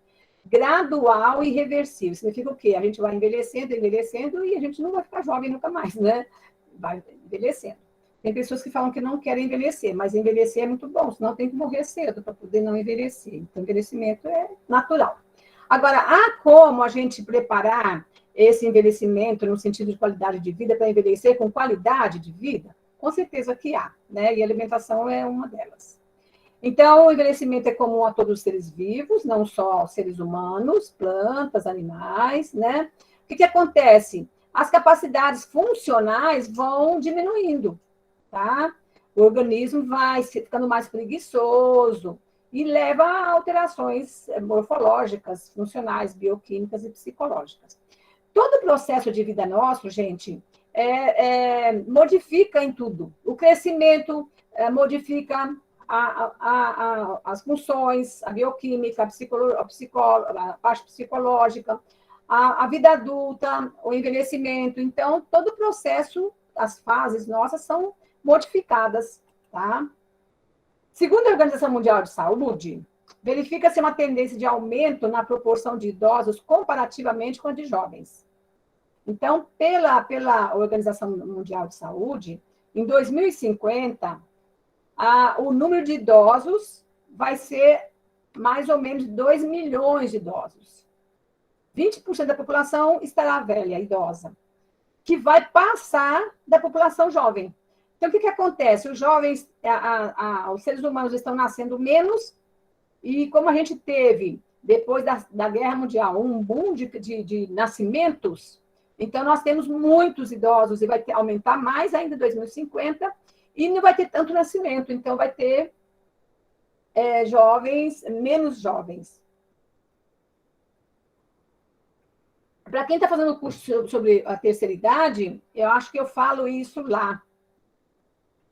[SPEAKER 1] Gradual e reversível. Significa o quê? A gente vai envelhecendo e a gente não vai ficar jovem nunca mais, né? Vai envelhecendo. Tem pessoas que falam que não querem envelhecer, mas envelhecer é muito bom, senão tem que morrer cedo para poder não envelhecer. Então, envelhecimento é natural. Agora, há como a gente preparar esse envelhecimento no sentido de qualidade de vida para envelhecer com qualidade de vida? Com certeza que há, né? E a alimentação é uma delas. Então, o envelhecimento é comum a todos os seres vivos, não só seres humanos, plantas, animais, né? O que acontece? As capacidades funcionais vão diminuindo, tá? O organismo vai ficando mais preguiçoso e leva a alterações morfológicas, funcionais, bioquímicas e psicológicas. Todo o processo de vida nosso, gente, modifica em tudo. O crescimento modifica as funções, a bioquímica, a parte psicológica, a vida adulta, o envelhecimento. Então, todo o processo, as fases nossas são modificadas, tá? Segundo a Organização Mundial de Saúde, verifica-se uma tendência de aumento na proporção de idosos comparativamente com a de jovens. Então, pela Organização Mundial de Saúde, em 2050, o número de idosos vai ser mais ou menos 2 milhões de idosos. 20% da população estará velha, idosa, que vai passar da população jovem. Então, o que acontece? Os jovens, os seres humanos estão nascendo menos, e como a gente teve, depois da Guerra Mundial, um boom de nascimentos, então nós temos muitos idosos, e vai aumentar mais ainda em 2050, e não vai ter tanto nascimento, então vai ter menos jovens. Para quem está fazendo o curso sobre a terceira idade, eu acho que eu falo isso lá.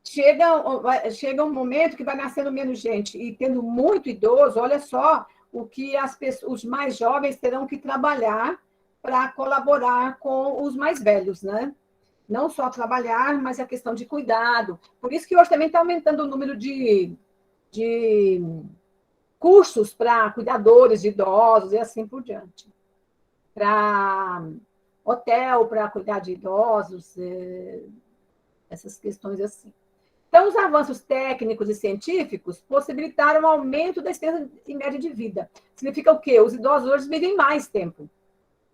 [SPEAKER 1] Chega um momento que vai nascendo menos gente, e tendo muito idoso, olha só o que os mais jovens terão que trabalhar para colaborar com os mais velhos, né? Não só trabalhar, mas a questão de cuidado. Por isso que hoje também está aumentando o número de cursos para cuidadores de idosos e assim por diante. Para hotel, para cuidar de idosos, essas questões assim. Então, os avanços técnicos e científicos possibilitaram o aumento da esperança média de vida. Significa o quê? Os idosos hoje vivem mais tempo.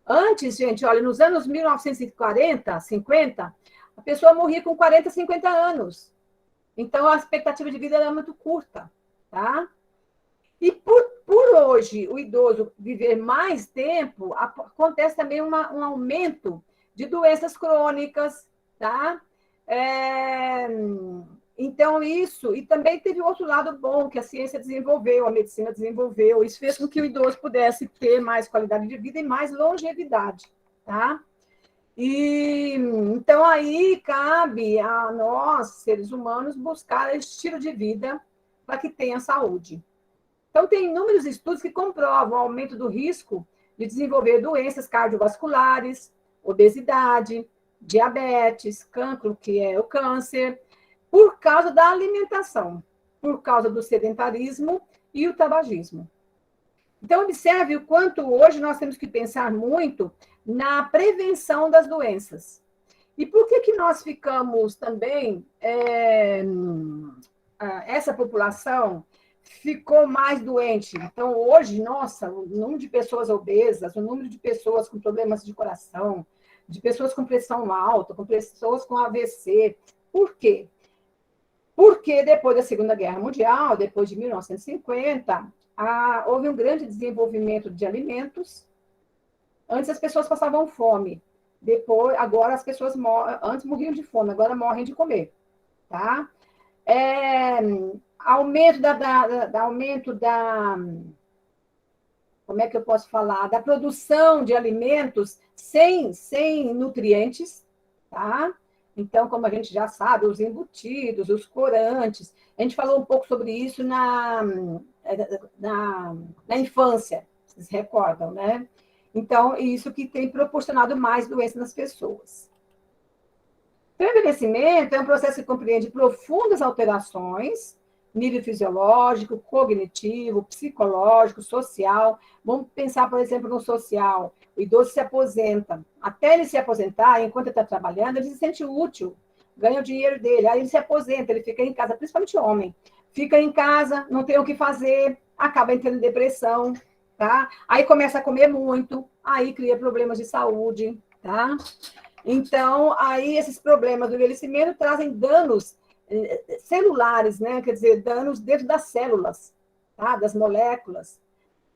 [SPEAKER 1] Antes, gente, olha, nos anos 1940, 50, a pessoa morria com 40, 50 anos. Então, a expectativa de vida era muito curta, tá? E por hoje o idoso viver mais tempo, acontece também um aumento de doenças crônicas, tá? Então, isso, e também teve outro lado bom que a ciência desenvolveu, a medicina desenvolveu, isso fez com que o idoso pudesse ter mais qualidade de vida e mais longevidade, tá? E, então, aí cabe a nós, seres humanos, buscar estilo de vida para que tenha saúde. Então, tem inúmeros estudos que comprovam o aumento do risco de desenvolver doenças cardiovasculares, obesidade, diabetes, cancro, que é o câncer, por causa da alimentação, por causa do sedentarismo e o tabagismo. Então, observe o quanto hoje nós temos que pensar muito na prevenção das doenças. E por que nós ficamos também, essa população ficou mais doente? Então, hoje, nossa, o número de pessoas obesas, o número de pessoas com problemas de coração, de pessoas com pressão alta, com pessoas com AVC. Por quê? Porque depois da Segunda Guerra Mundial, depois de 1950, houve um grande desenvolvimento de alimentos. Antes as pessoas passavam fome. Agora as pessoas antes morriam de fome, agora morrem de comer. Tá? Aumento como é que eu posso falar? Da produção de alimentos sem nutrientes, tá? Então, como a gente já sabe, os embutidos, os corantes, a gente falou um pouco sobre isso na infância, vocês recordam, né? Então, isso que tem proporcionado mais doenças nas pessoas. Então, o envelhecimento é um processo que compreende profundas alterações, nível fisiológico, cognitivo, psicológico, social. Vamos pensar, por exemplo, no social. O idoso se aposenta. Até ele se aposentar, enquanto ele está trabalhando, ele se sente útil, ganha o dinheiro dele. Aí ele se aposenta, ele fica em casa, principalmente homem. Fica em casa, não tem o que fazer, acaba entrando em depressão, tá? Aí começa a comer muito, aí cria problemas de saúde, tá? Então, aí esses problemas do envelhecimento trazem danos celulares, né? Quer dizer, danos dentro das células, tá? Das moléculas,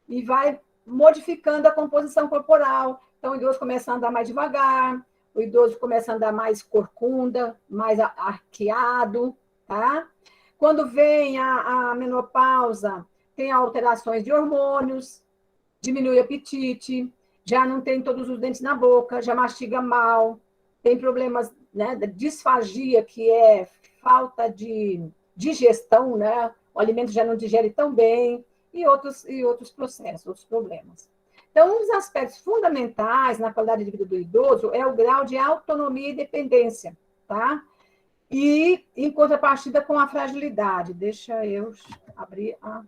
[SPEAKER 1] e vai modificando a composição corporal. Então, o idoso começa a andar mais devagar, o idoso começa a andar mais corcunda, mais arqueado, tá? Quando vem a menopausa, tem alterações de hormônios, diminui o apetite, já não tem todos os dentes na boca, já mastiga mal, tem problemas, né, da disfagia, que é falta de digestão, né? O alimento já não digere tão bem, e outros processos, outros problemas. Então, um dos aspectos fundamentais na qualidade de vida do idoso é o grau de autonomia e dependência, tá? E, em contrapartida, com a fragilidade. Deixa eu abrir a...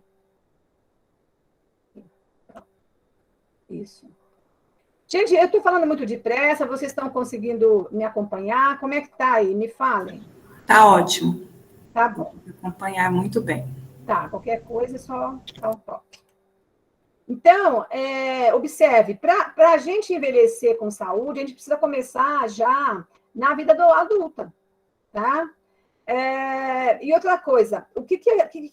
[SPEAKER 1] Isso. Gente, eu estou falando muito depressa, vocês estão conseguindo me acompanhar? Como é que está aí? Me falem.
[SPEAKER 2] Tá ótimo.
[SPEAKER 1] Tá bom.
[SPEAKER 2] Acompanhar muito bem.
[SPEAKER 1] Tá, qualquer coisa é só dar um toque. Então, observe, para a gente envelhecer com saúde, a gente precisa começar já na vida adulta, tá? E outra coisa, o que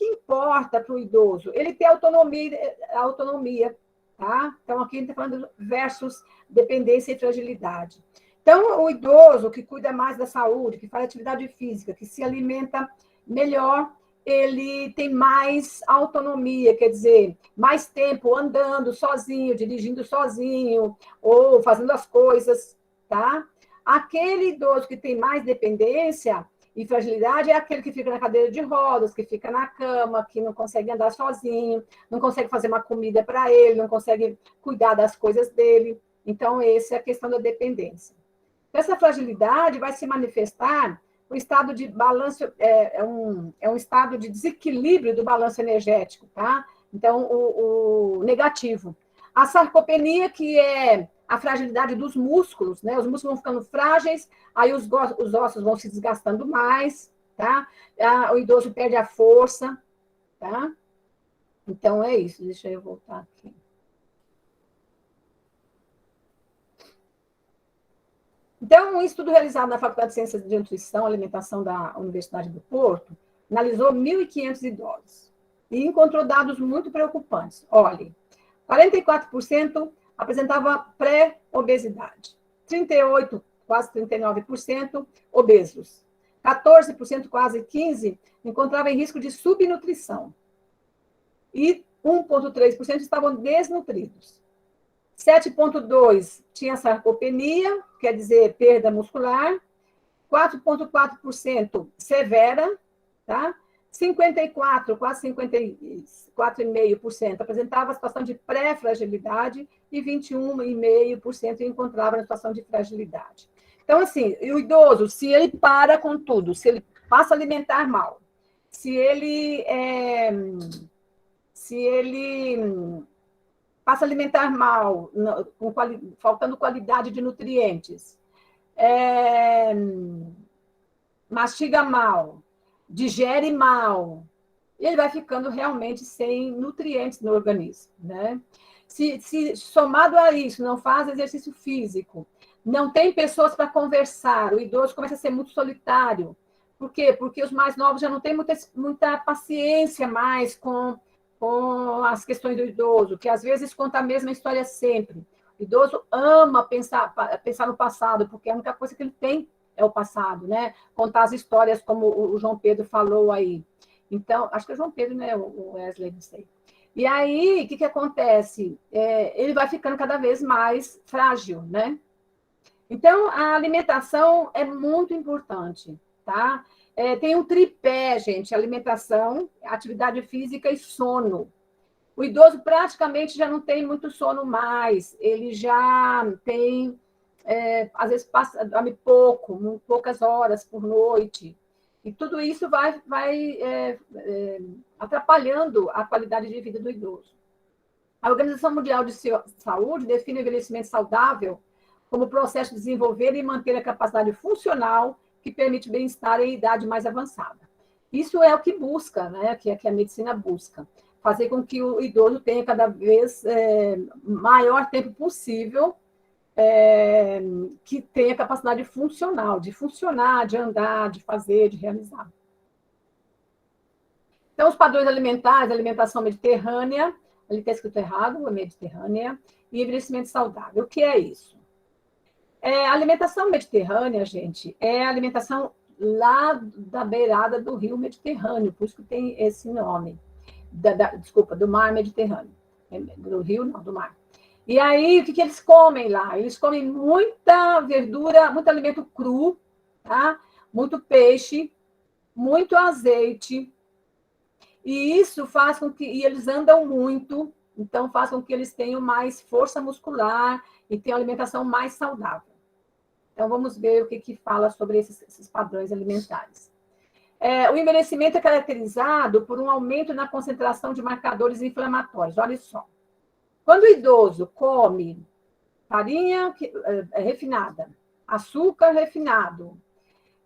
[SPEAKER 1] importa para o idoso? Ele ter autonomia, tá? Então, aqui a gente está falando versus dependência e fragilidade. Então, o idoso que cuida mais da saúde, que faz atividade física, que se alimenta melhor, ele tem mais autonomia, quer dizer, mais tempo andando sozinho, dirigindo sozinho, ou fazendo as coisas, tá? Aquele idoso que tem mais dependência e fragilidade é aquele que fica na cadeira de rodas, que fica na cama, que não consegue andar sozinho, não consegue fazer uma comida para ele, não consegue cuidar das coisas dele. Então, essa é a questão da dependência. Essa fragilidade vai se manifestar o estado de balanço, é um estado de desequilíbrio do balanço energético, tá? Então, o negativo. A sarcopenia, que é a fragilidade dos músculos, né? Os músculos vão ficando frágeis, aí os ossos vão se desgastando mais, tá? O idoso perde a força, tá? Então, é isso. Deixa eu voltar aqui. Então, um estudo realizado na Faculdade de Ciências de Nutrição e Alimentação da Universidade do Porto analisou 1.500 idosos e encontrou dados muito preocupantes. Olhem, 44% apresentava pré-obesidade, 38%, quase 39%, obesos, 14%, quase 15%, encontrava em risco de subnutrição e 1,3% estavam desnutridos. 7,2% tinha sarcopenia, quer dizer, perda muscular. 4,4% severa, tá? 54%, quase 54,5% apresentava situação de pré-fragilidade e 21,5% encontrava na situação de fragilidade. Então, assim, o idoso, se ele para com tudo, se ele passa a alimentar mal, se ele passa a alimentar mal, faltando qualidade de nutrientes, mastiga mal, digere mal, ele vai ficando realmente sem nutrientes no organismo, né? Se somado a isso, não faz exercício físico, não tem pessoas para conversar, o idoso começa a ser muito solitário. Por quê? Porque os mais novos já não têm muita paciência mais com com as questões do idoso, que às vezes conta a mesma história sempre. O idoso ama pensar no passado, porque a única coisa que ele tem é o passado, né? Contar as histórias, como o João Pedro falou aí. Então, acho que é o João Pedro, né? O Wesley, não sei. E aí, o que acontece? Ele vai ficando cada vez mais frágil, né? Então, a alimentação é muito importante, tá? Tem um tripé, gente: alimentação, atividade física e sono. O idoso praticamente já não tem muito sono mais, ele já tem, às vezes, dorme poucas horas por noite. E tudo isso vai atrapalhando a qualidade de vida do idoso. A Organização Mundial de Saúde define o envelhecimento saudável como o processo de desenvolver e manter a capacidade funcional que permite bem-estar em idade mais avançada. Isso é o que busca, né? Que a medicina busca. Fazer com que o idoso tenha cada vez maior tempo possível, que tenha capacidade funcional, de funcionar, de andar, de fazer, de realizar. Então, os padrões alimentares, alimentação mediterrânea, ali está escrito errado, é mediterrânea, e envelhecimento saudável. O que é isso? A alimentação mediterrânea, gente, é a alimentação lá da beirada do rio Mediterrâneo, por isso que tem esse nome. Desculpa, do mar Mediterrâneo. Do rio, não, do mar. E aí, o que eles comem lá? Eles comem muita verdura, muito alimento cru, tá? Muito peixe, muito azeite. E isso faz com que... E eles andam muito, então faz com que eles tenham mais força muscular e tenham alimentação mais saudável. Então, vamos ver o que fala sobre esses padrões alimentares. O envelhecimento é caracterizado por um aumento na concentração de marcadores inflamatórios. Olha só. Quando o idoso come farinha refinada, açúcar refinado,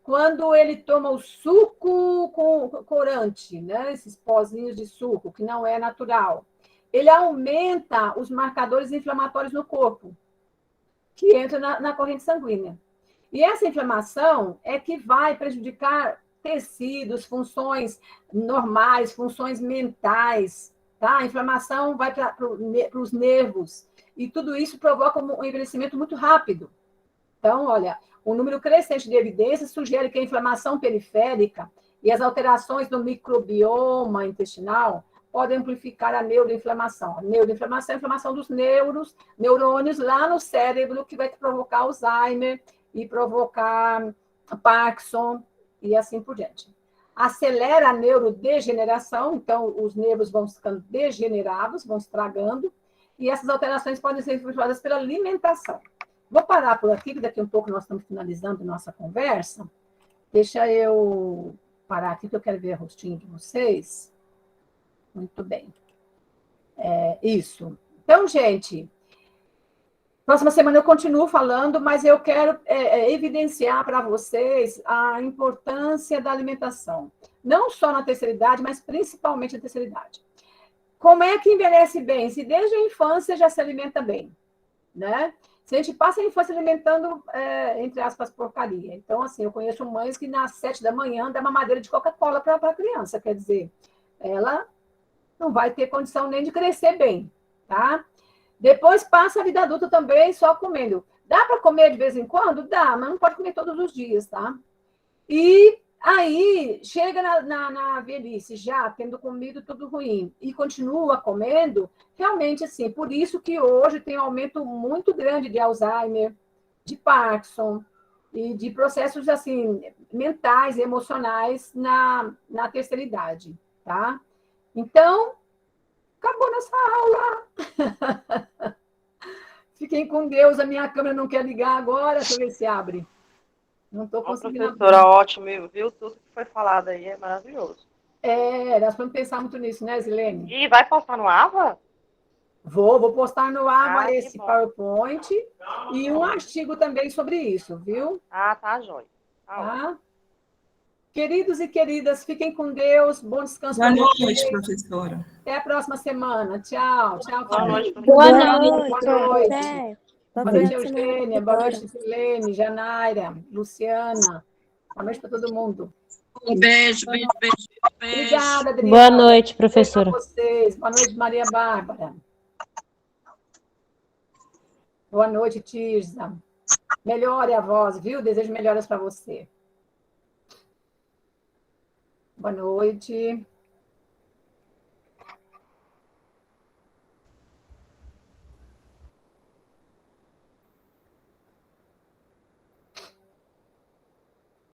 [SPEAKER 1] quando ele toma o suco com corante, né, esses pozinhos de suco, que não é natural, ele aumenta os marcadores inflamatórios no corpo, que entram na corrente sanguínea. E essa inflamação é que vai prejudicar tecidos, funções normais, funções mentais, tá? A inflamação vai para os nervos, e tudo isso provoca um envelhecimento muito rápido. Então, olha, o número crescente de evidências sugere que a inflamação periférica e as alterações no microbioma intestinal podem amplificar a neuroinflamação. A neuroinflamação é a inflamação dos neurônios lá no cérebro, que vai provocar Alzheimer e provocar Parkinson e assim por diante. Acelera a neurodegeneração, então os nervos vão ficando degenerados, vão estragando, e essas alterações podem ser influenciadas pela alimentação. Vou parar por aqui, que daqui a um pouco nós estamos finalizando nossa conversa. Deixa eu parar aqui, que eu quero ver o rostinho de vocês. Muito bem. Isso. Então, gente, próxima semana eu continuo falando, mas eu quero evidenciar para vocês a importância da alimentação. Não só na terceira idade, mas principalmente na terceira idade. Como é que envelhece bem? Se desde a infância já se alimenta bem, né? Se a gente passa a infância alimentando, entre aspas, porcaria. Então, assim, eu conheço mães que nas 7 da manhã dá mamadeira de Coca-Cola para a criança. Quer dizer, ela não vai ter condição nem de crescer bem, tá? Depois passa a vida adulta também só comendo. Dá para comer de vez em quando? Dá, mas não pode comer todos os dias, tá? E aí, chega na velhice, já tendo comido tudo ruim, e continua comendo, realmente, assim, por isso que hoje tem um aumento muito grande de Alzheimer, de Parkinson, e de processos, assim, mentais e emocionais na terceira idade, tá? Então, acabou nossa aula. Fiquem com Deus, a minha câmera não quer ligar agora, deixa eu ver se abre. Não estou conseguindo.
[SPEAKER 16] Professora, ótimo, viu? Tudo que foi falado aí é maravilhoso.
[SPEAKER 1] Nós vamos pensar muito nisso, né, Zilene?
[SPEAKER 16] E vai postar no AVA?
[SPEAKER 1] Vou postar no AVA esse PowerPoint e um artigo também sobre isso, viu?
[SPEAKER 16] Tá, jóia.
[SPEAKER 1] Tá? Queridos e queridas, fiquem com Deus, bom descanso.
[SPEAKER 2] Boa noite, professora.
[SPEAKER 1] Até a próxima semana. Tchau, tchau.
[SPEAKER 16] Boa noite,
[SPEAKER 10] Boa noite.
[SPEAKER 1] Boa noite. Boa noite, Eugênia. Boa noite, Silene, Janaira, Luciana. Boa noite para todo mundo.
[SPEAKER 3] Um beijo, beijo, beijo.
[SPEAKER 1] Obrigada, Adriana.
[SPEAKER 7] Boa noite, professora.
[SPEAKER 1] Beijo pra vocês. Boa noite, Maria Bárbara. Boa noite, Tirza. Melhore a voz, viu? Desejo melhoras para você. Boa noite.